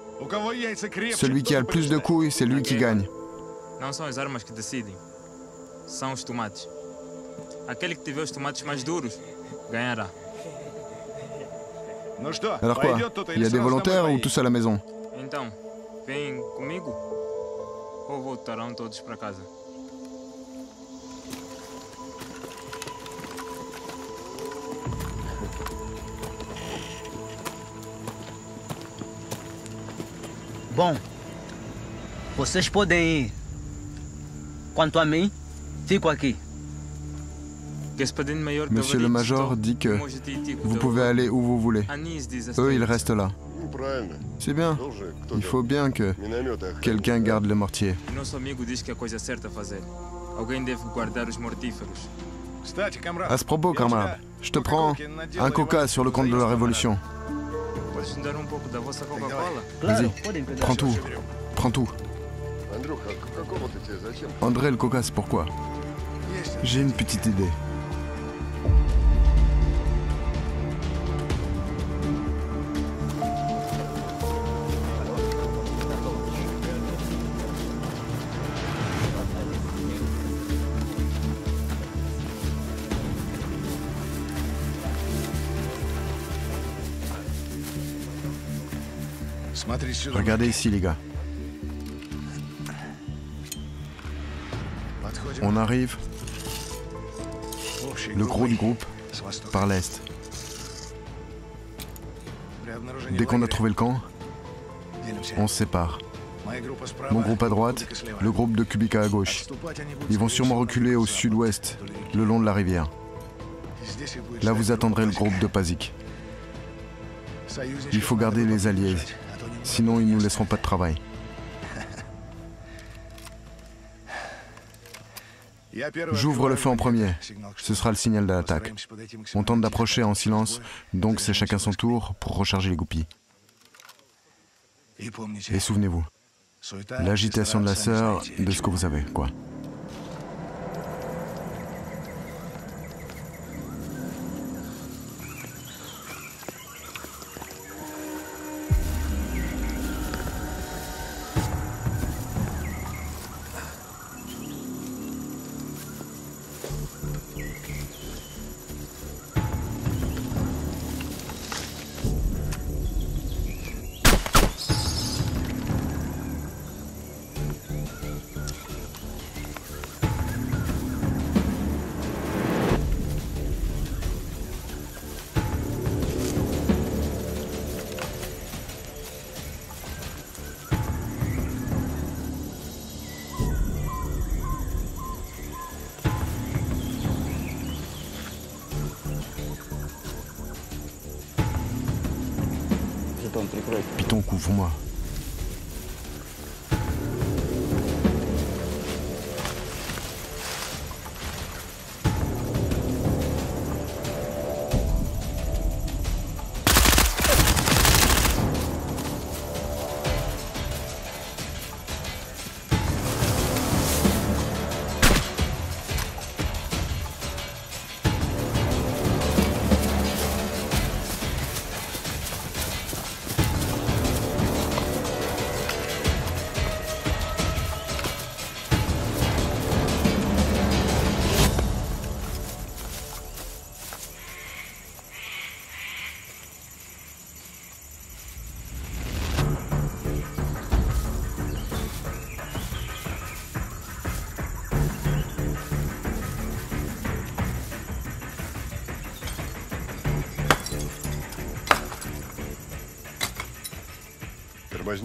Celui qui a le plus de couilles, c'est lui qui gagne. Aquele que tiver os tomates mais duros ganhará. Alors quoi? Il y a des volontaires ou tous à la maison? Então, vem comigo ou voltarão todos para casa? Bom, vocês podem ir. Quanto a mim, fico aqui. Monsieur le Major dit que vous pouvez aller où vous voulez. Eux, ils restent là. C'est bien. Il faut bien que quelqu'un garde le mortier. À ce propos, camarade, je te prends un coca sur le compte de la Révolution. Vas-y, prends tout. Prends tout. André, le coca, c'est pourquoi? J'ai une petite idée. Regardez ici, les gars. On arrive, le gros du groupe, par l'est. Dès qu'on a trouvé le camp, on se sépare. Mon groupe à droite, le groupe de Kubica à gauche. Ils vont sûrement reculer au sud-ouest, le long de la rivière. Là, vous attendrez le groupe de Pazik. Il faut garder les alliés, sinon ils ne nous laisseront pas de travail. J'ouvre le feu en premier, ce sera le signal de l'attaque. On tente d'approcher en silence, donc c'est chacun son tour pour recharger les goupilles. Et souvenez-vous, l'agitation de la sœur, de ce que vous savez, quoi. Piton, couvre-moi.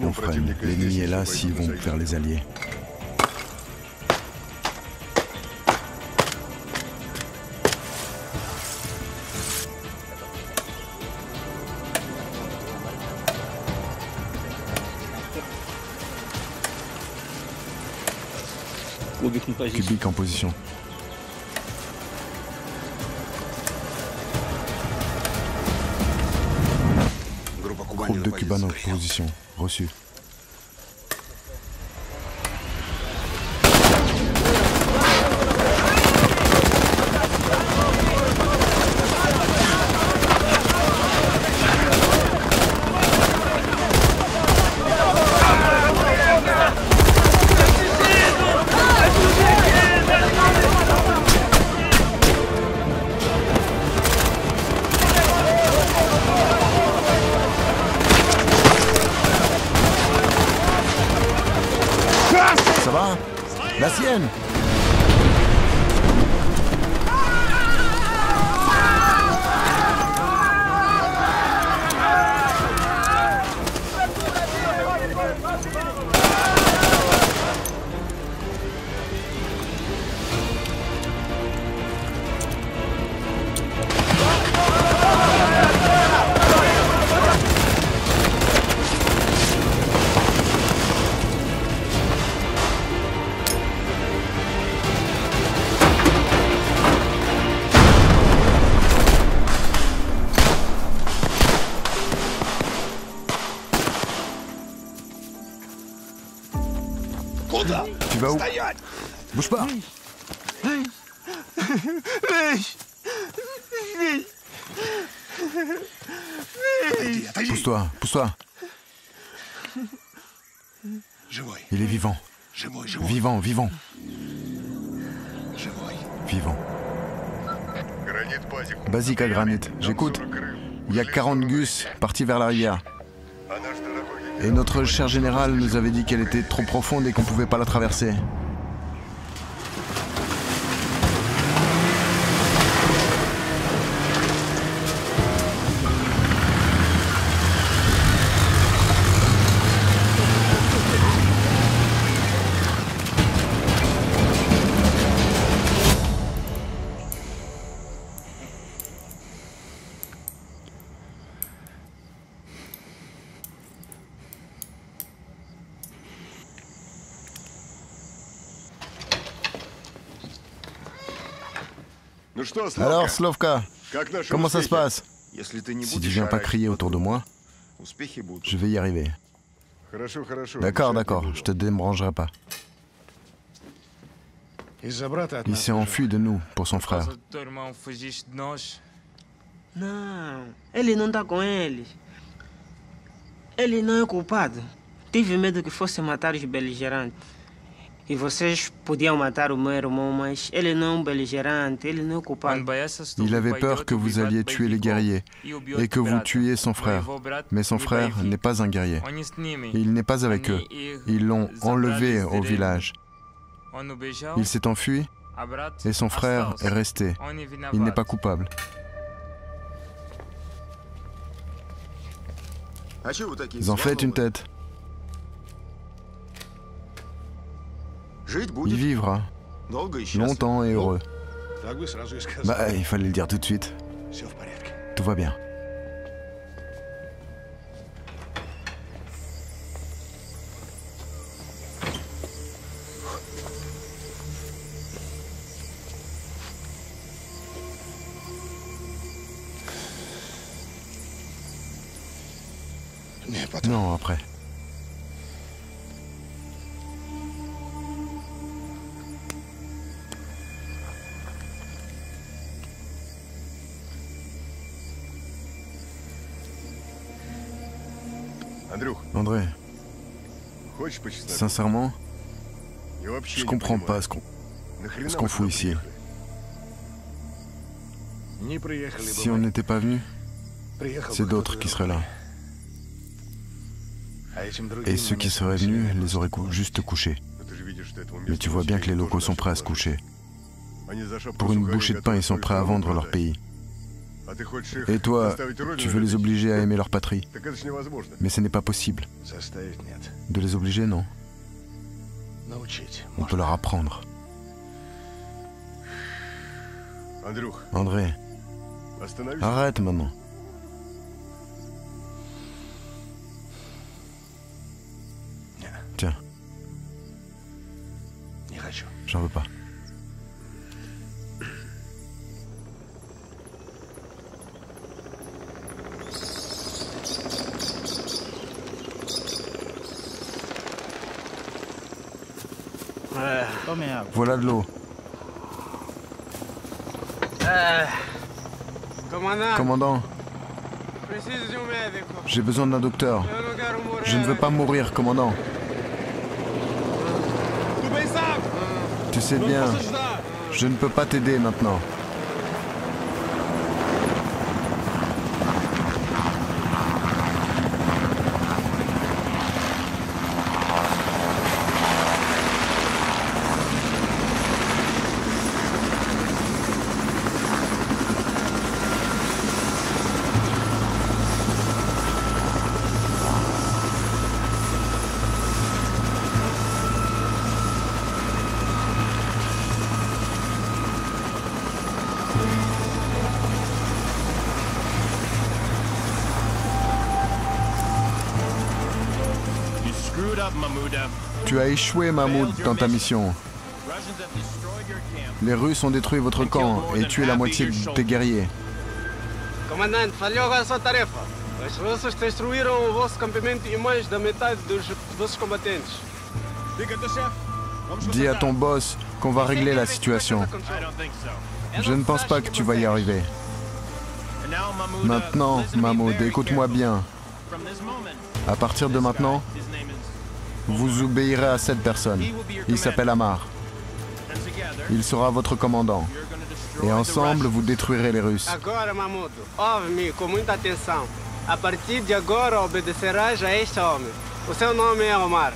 On freine. L'ennemi est là s'ils vont vers les alliés. Kubik en position. Groupe de Cubains en position. Reçu. viennent! Tu vas où? Bouge pas! Pousse-toi, pousse-toi. Il est vivant. Vivant, vivant. Vivant. Basique à granit, j'écoute. Il y a 40 gus partis vers la rivière. Et notre cher général nous avait dit qu'elle était trop profonde et qu'on ne pouvait pas la traverser. Alors, Slovka, comment ça se passe? Si tu viens pas crier autour de moi, je vais y arriver. D'accord, d'accord, je te débrancherai pas. Il s'est enfui de nous pour son frère. Não, ele não tá com eles. Ele não é culpado. Tive medo que fosse matar os beligerantes. E vocês podiam matar o meu irmão, mas ele não é um beligerante, ele não é culpado. Il avait peur que vous alliez tuer les guerriers et que vous tuiez son frère. Mais son frère n'est pas un guerrier. Il n'est pas avec eux. Ils l'ont enlevé au village. Il s'est enfui et son frère est resté. Il n'est pas coupable. Ils en faites une tête. Il vivra longtemps et heureux. Bah, il fallait le dire tout de suite. Tout va bien. Non, après. André, sincèrement, je comprends pas ce qu'on fout ici. Si on n'était pas venu, c'est d'autres qui seraient là. Et ceux qui seraient venus les auraient juste couchés. Mais tu vois bien que les locaux sont prêts à se coucher. Pour une bouchée de pain, ils sont prêts à vendre leur pays. Et toi, tu veux les obliger à aimer leur patrie. Mais ce n'est pas possible. De les obliger, non. On peut leur apprendre. André, arrête maintenant. Tiens. J'en veux pas. Voilà de l'eau. Commandant, j'ai besoin d'un docteur. Je ne veux pas mourir, commandant. Tu sais bien, je ne peux pas t'aider maintenant. Tu as échoué, Mahmoud, dans ta mission. Les Russes ont détruit votre camp et tué la moitié de tes guerriers. Comandante, falhou agora a sua tarefa. Os russos destruíram o vosso campamento e mais da metade dos vossos combatentes. Dis à ton boss qu'on va régler la situation. Je ne pense pas que tu vas y arriver. Maintenant, Mahmoud, écoute-moi bien. À partir de maintenant, vous obéirez à cette personne. Il s'appelle Ammar. Il sera votre commandant. Et ensemble, vous détruirez les Russes. Agora, Mahmoud, ouve-me com muita atenção. A partir de agora, obedecerás a este homem. O seu nome é Omar.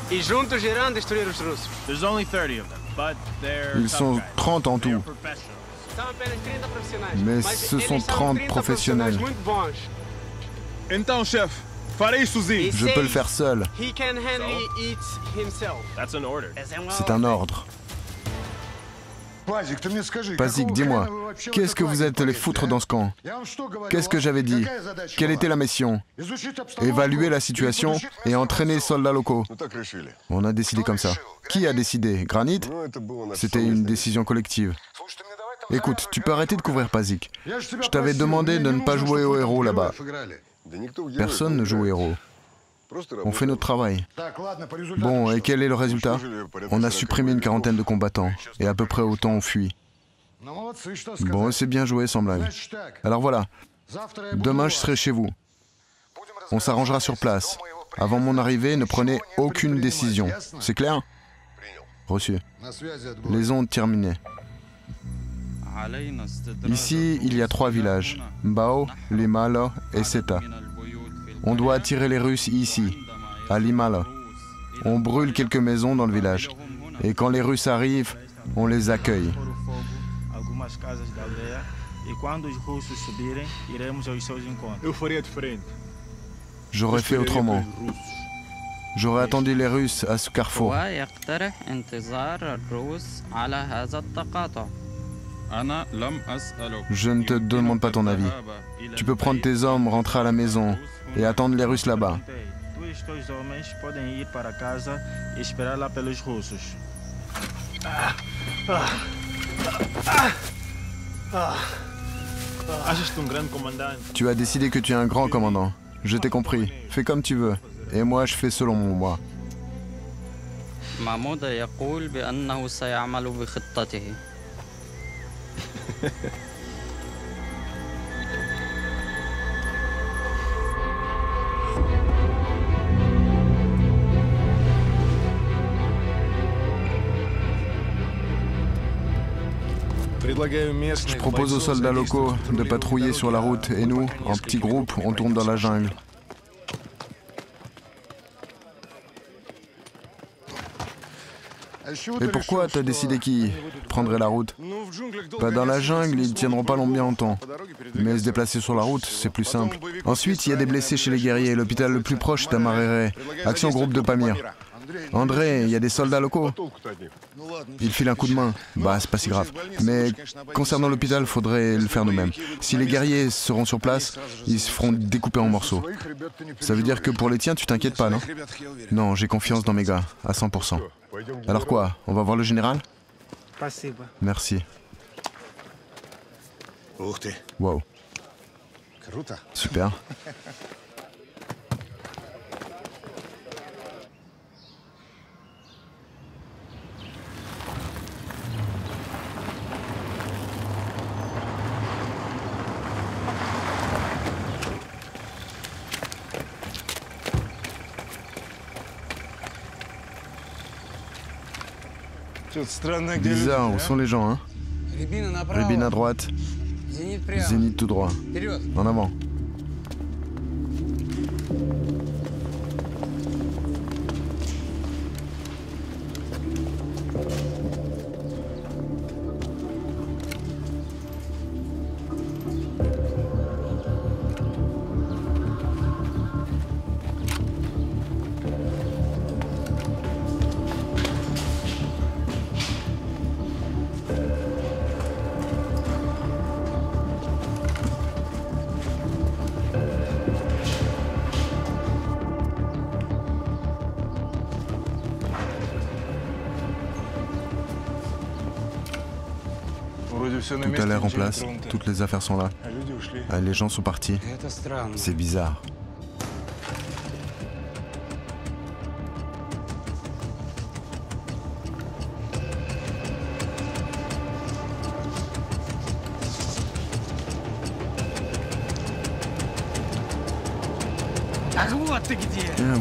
E juntos irão destruir os russos. Ils sont 30 en tout. São apenas 30 profissionais. Mais ce sont 30 professionnels. Muito bons. Então, chefe, farei sozinho. Je peux le faire seul. He can handle it himself. C'est un ordre. Pazik, dis-moi, qu'est-ce que vous êtes allé foutre dans ce camp? Qu'est-ce que j'avais dit? Quelle était la mission? Évaluer la situation et entraîner les soldats locaux. On a décidé comme ça. Qui a décidé? Granit? C'était une décision collective. Écoute, tu peux arrêter de couvrir Pazik. Je t'avais demandé de ne pas jouer au héros là-bas. Personne ne joue au héros. On fait notre travail. Bon, et quel est le résultat? On a supprimé une quarantaine de combattants, et à peu près autant ont fui. Bon, c'est bien joué, sans blague. Alors voilà, demain je serai chez vous. On s'arrangera sur place. Avant mon arrivée, ne prenez aucune décision. C'est clair? Reçu. Les ondes terminées. Ici, il y a 3 villages, Mbao, Limala et Seta. On doit attirer les Russes ici, à Limala. On brûle quelques maisons dans le village. Et quand les Russes arrivent, on les accueille. J'aurais fait autrement. J'aurais attendu les Russes à ce carrefour. Je ne te demande pas ton avis. Tu peux prendre tes hommes, rentrer à la maison et attendre les Russes là-bas. Tu as décidé que tu es un grand commandant. Je t'ai compris. Fais comme tu veux. Et moi, je fais selon mon moi. محمود يقول بأنه سيعمل بخطته. Je propose aux soldats locaux de patrouiller sur la route et nous, en petits groupes, on tourne dans la jungle. Et pourquoi t'as décidé qui prendrait la route? Bah dans la jungle, ils tiendront pas longtemps. Mais se déplacer sur la route, c'est plus simple. Ensuite, il y a des blessés chez les guerriers. L'hôpital le plus proche est à Maréré. Action groupe de Pamir. André, il y a des soldats locaux. Ils filent un coup de main. Bah, c'est pas si grave. Mais concernant l'hôpital, faudrait le faire nous-mêmes. Si les guerriers seront sur place, ils se feront découper en morceaux. Ça veut dire que pour les tiens, tu t'inquiètes pas, non? Non, j'ai confiance dans mes gars, à 100%. Alors quoi? On va voir le général? Merci. Wow. Super. Bizarre, où sont les gens, hein? Ribine à droite, Zénith tout droit. En avant. Tout a l'air en place, toutes les affaires sont là. Ah, les gens sont partis. C'est bizarre.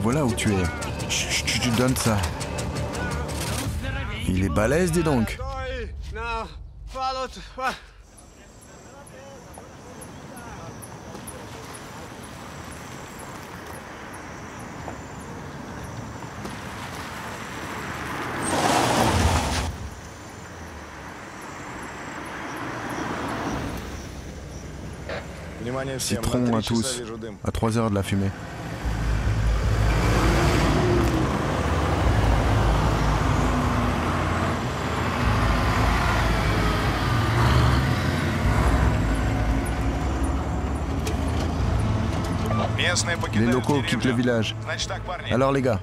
Voilà où tu es. Chut, tu donnes ça. Il est balèze, dis donc. Citron à tous, à 3 heures de la fumée. Les locaux quittent le village. Alors les gars,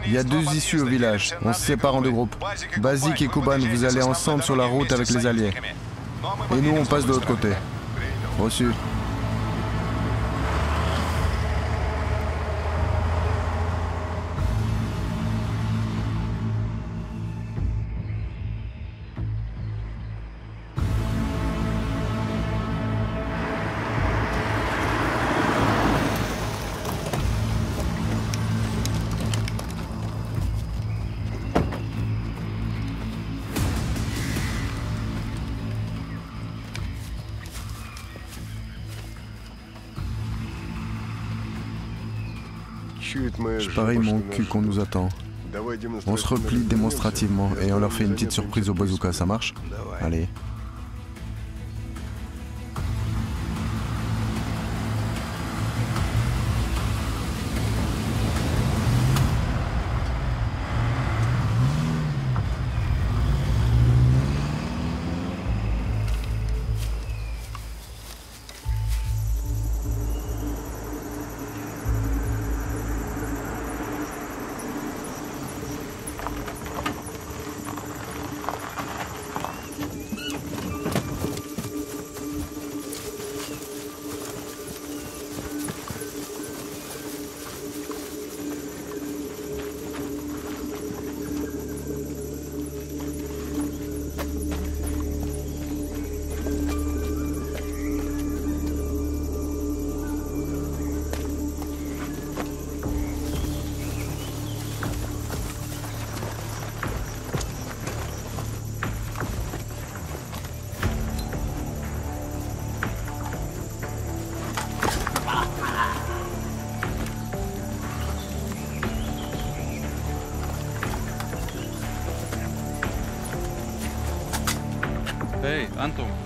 il y a 2 issues au village. On se sépare en 2 groupes. Basique et Kuban, vous allez ensemble sur la route avec les alliés. Et nous, on passe de l'autre côté. Reçu. Je parie mon cul qu'on nous attend. On se replie démonstrativement et on leur fait une petite surprise au bazooka, ça marche? Allez.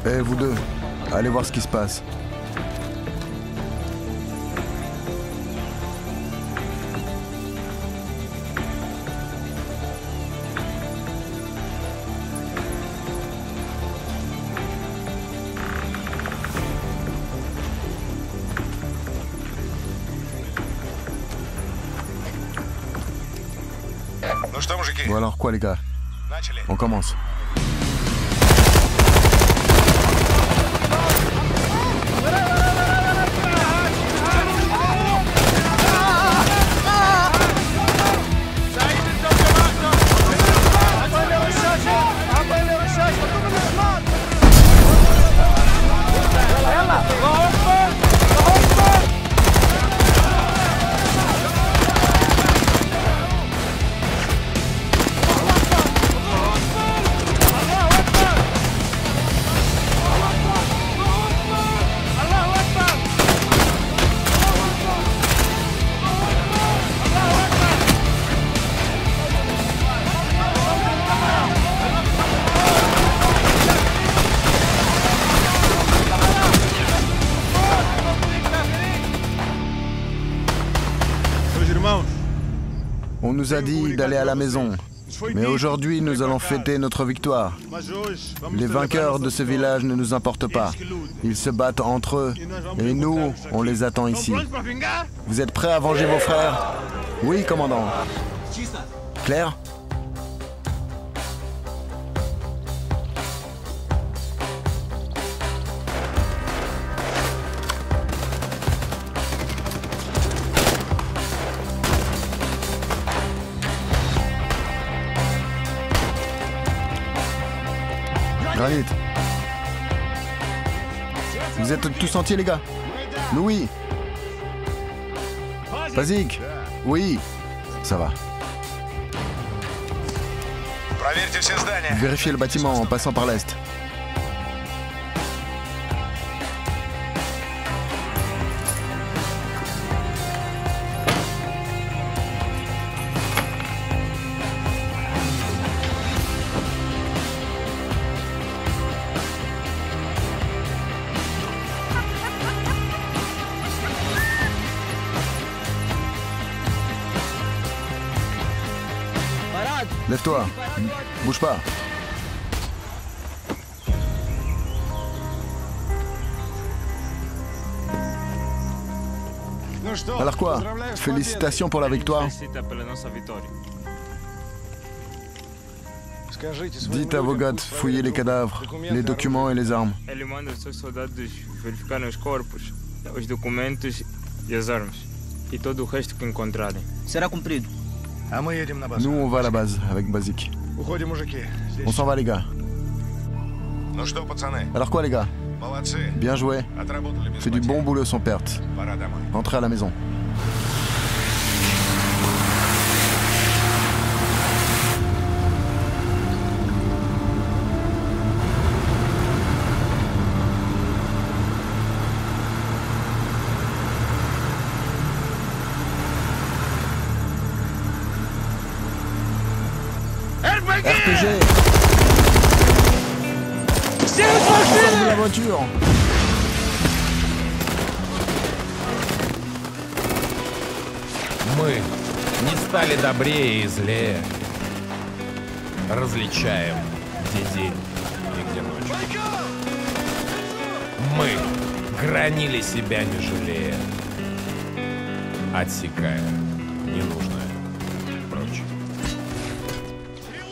Eh, vous deux, allez voir ce qui se passe. Bon alors quoi les gars? On commence. On nous a dit d'aller à la maison, mais aujourd'hui nous allons fêter notre victoire. Les vainqueurs de ce village ne nous importent pas. Ils se battent entre eux, et nous, on les attend ici. Vous êtes prêts à venger vos frères? Oui, commandant. Claire? Granit. Vous êtes tous entiers, les gars? Louis. Bazik. Oui. Ça va. Vérifiez le bâtiment en passant par l'est. Lève-toi. Bouge pas. Alors quoi? Félicitations pour la victoire. Dites à vos gars de fouiller les cadavres, les documents et les armes. Será cumprido. Nous, on va à la base avec Bazik. On s'en va, les gars. Alors quoi, les gars? Bien joué. Fait du bon boulot sans perte. Rentrez à la maison. RPG! Sors de la voiture! Мы не стали добрее и злее. Различаем, где день и где ночь. Мы гранили себя не жалея, отсекая ненужное прочь.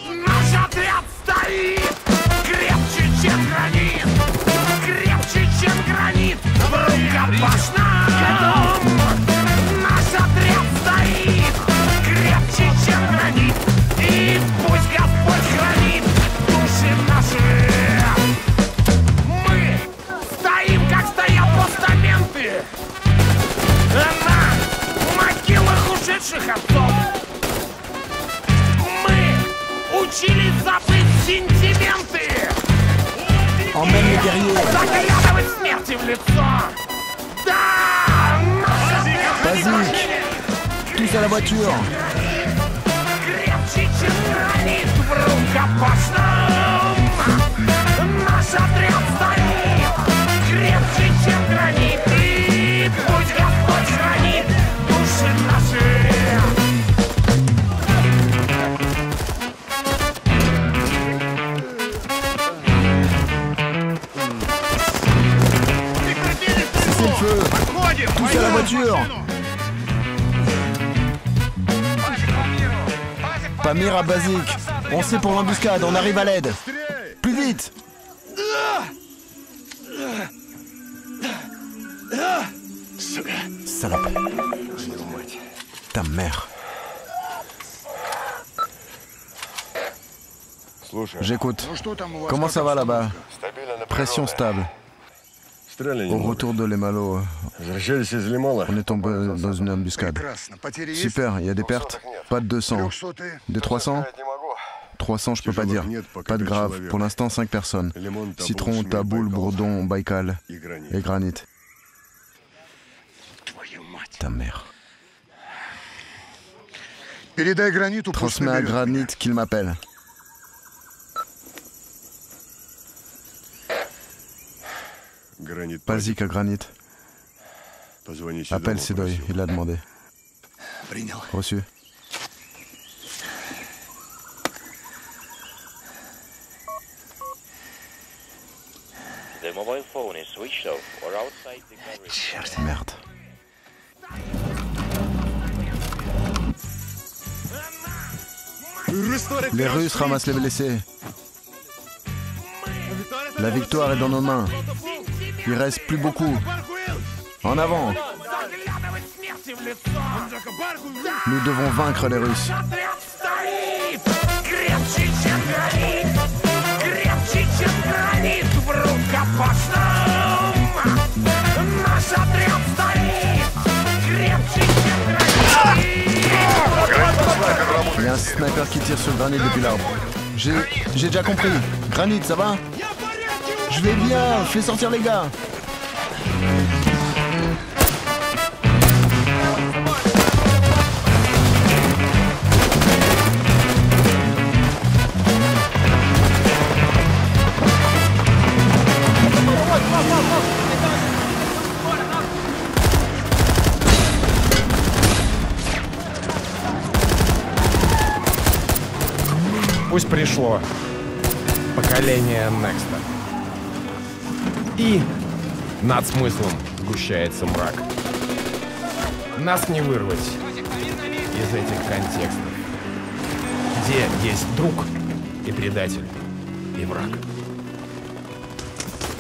Наш отряд стоит крепче, чем гранит, крепче, чем гранит в рукопашном. Наш отряд стоит крепче, чем гранит, и пусть Господь хранит души наши. Мы стоим, как стоят постаменты на могилах ушедших отцов. Учились забыть сентименты. Emmène les guerriers. Заглядывать смерти в лицо. Да! Bazik, tous à la voiture. Крепче, чем гранит в рукопашном. Наш отряд стоит крепче, чем гранит. И пусть Господь хранит души наши. Tous à la voiture! Pamir à Bazik. On sait pour l'embuscade, on arrive à l'aide. Plus vite! Salope. Ta mère. J'écoute. Comment ça va là-bas? Pression stable. Au retour de Lemalo, on est tombé dans une embuscade. Super, il y a des pertes? Pas de 200. Des 300? 300, je peux pas dire. Pas de grave. Pour l'instant, 5 personnes. Citron, Taboul, Bourdon, Baïkal et Granit. Ta mère. Transmets à Granit qu'il m'appelle. Bazik à Granit. Appelle Sedoy, il l'a demandé. Reçu. Merde. Les Russes ramassent les blessés. La victoire est dans nos mains. Il reste plus beaucoup. En avant. Nous devons vaincre les Russes. Крепче, чем гранит, крепче, чем гранит. крепостном. Наш отряд стоит крепче, чем гранит. Il y a un sniper qui tire sur le granit depuis l'arbre. J'ai déjà compris. Granit, ça va? Je vais bien, fais sortir les gars. Пусть пришло поколение Некста. И над смыслом сгущается мрак. Нас не вырвать из этих контекстов, где есть друг и предатель, и враг.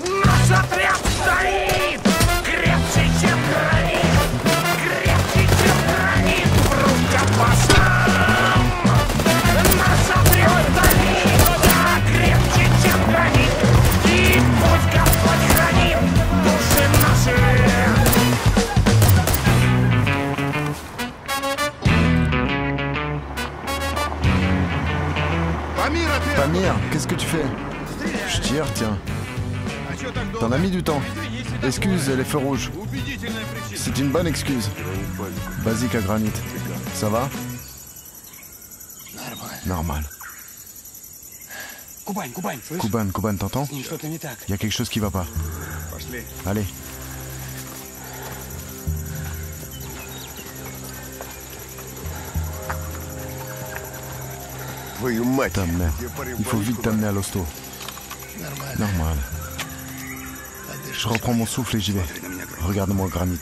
Наш отряд стоит крепче, чем гранит. Крепче, чем гранит. В рукопашном. Наш отряд стоит, да, крепче, чем гранит. И пусть Господь хранит души наши. Pamir, qu'est-ce que tu fais? Je tire, tiens. T'en as mis du temps. Excuse les feux rouges. C'est une bonne excuse. Basique à granit. Ça va? Normal. Kuban, t'entends? Il y a quelque chose qui va pas. Allez. Ta mère. Il faut vite t'amener à l'hosto. Normal. Je reprends mon souffle et j'y vais. Regarde-moi, granit.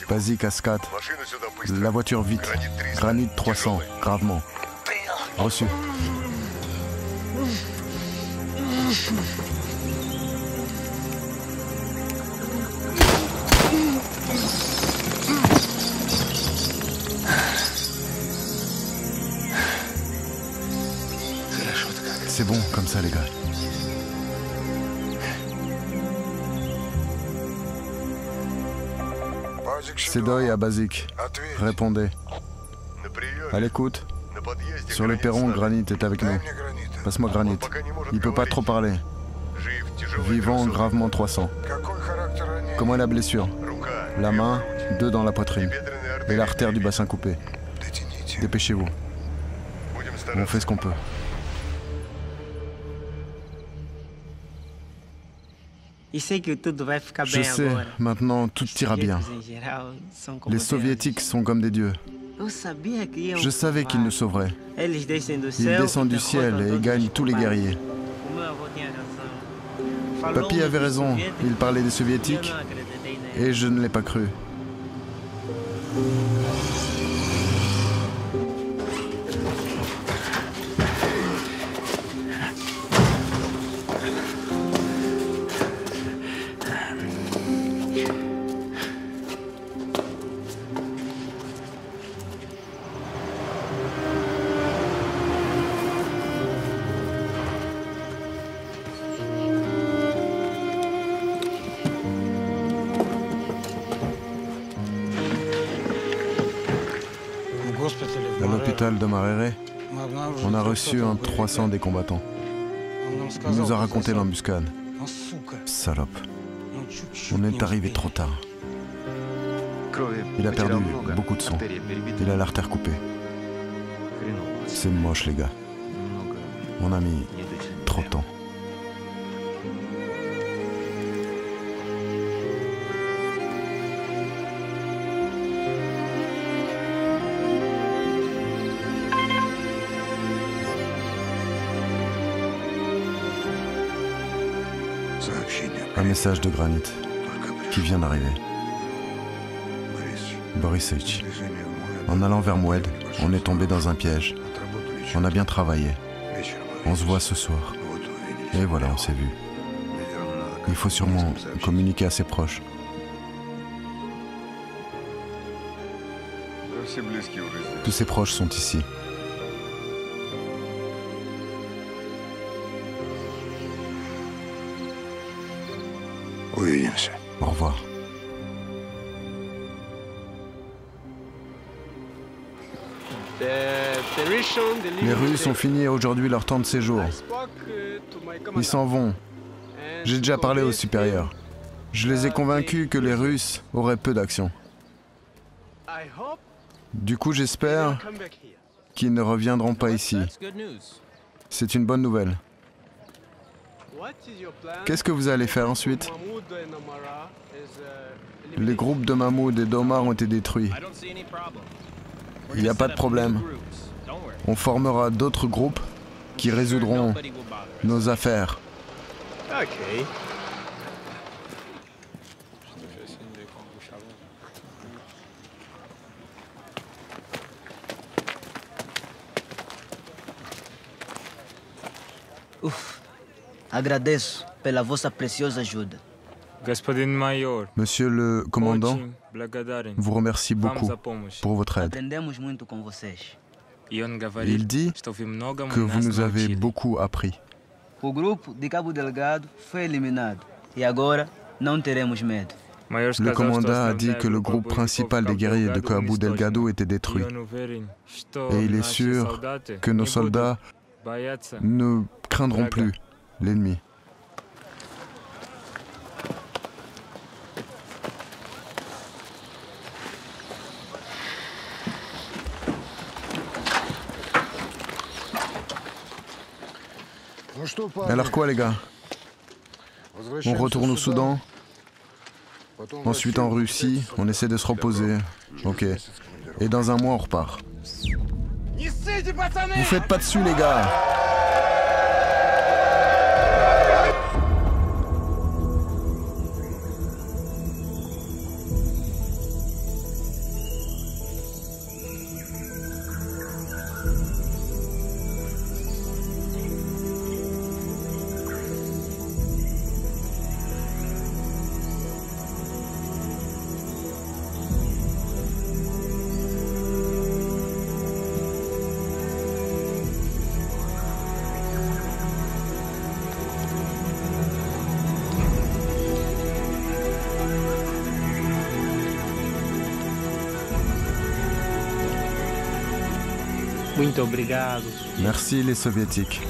Basique à Scat. La voiture vite. Granit 300, gravement. Reçu. C'est bon, comme ça, les gars. Sedoy à Basique. Répondez. À l'écoute. Sur le perron, Granit est avec nous. Passe-moi Granit. Il peut pas trop parler. Vivant, gravement 300. Comment est la blessure? La main, 2 dans la poitrine. Et l'artère du bassin coupée. Dépêchez-vous. On fait ce qu'on peut. Je sais, maintenant tout ira bien. Les soviétiques sont comme des dieux. Je savais qu'ils nous sauveraient. Ils descendent du ciel et gagnent tous les guerriers. Papy avait raison, il parlait des soviétiques et je ne l'ai pas cru. À l'hôpital de Marere, on a reçu un 300 des combattants. Il nous a raconté l'embuscade. Salope. On est arrivé trop tard. Il a perdu beaucoup de sang. Il a l'artère coupée. C'est moche, les gars. On a mis trop de temps. Un message de Granit qui vient d'arriver. Borisovich. En allant vers Moued, on est tombé dans un piège. On a bien travaillé. On se voit ce soir. Et voilà, on s'est vu. Il faut sûrement communiquer à ses proches. Tous ses proches sont ici. Au revoir. Les Russes ont fini aujourd'hui leur temps de séjour. Ils s'en vont. J'ai déjà parlé aux supérieurs. Je les ai convaincus que les Russes auraient peu d'action. Du coup, j'espère qu'ils ne reviendront pas ici. C'est une bonne nouvelle. Qu'est-ce que vous allez faire ensuite? Les groupes de Mahmoud et d'Omar ont été détruits. Il n'y a pas de problème. On formera d'autres groupes qui résoudront nos affaires. Agradeço pela vossa preciosa ajuda. Monsieur le commandant, vous remercie beaucoup pour votre aide. Aprendemos muito com vocês. Il dit que vous nous avez beaucoup appris. O grupo de Cabo Delgado foi eliminado e agora não teremos medo. Le commandant a dit que le groupe principal des guerriers de Cabo Delgado était détruit. Et il est sûr que nos soldats ne craindront plus l'ennemi. Alors quoi les gars? On retourne au Soudan, ensuite en Russie, on essaie de se reposer. Ok. Et dans un mois on repart. Vous faites pas dessus les gars! Muito obrigado. Merci les soviétiques.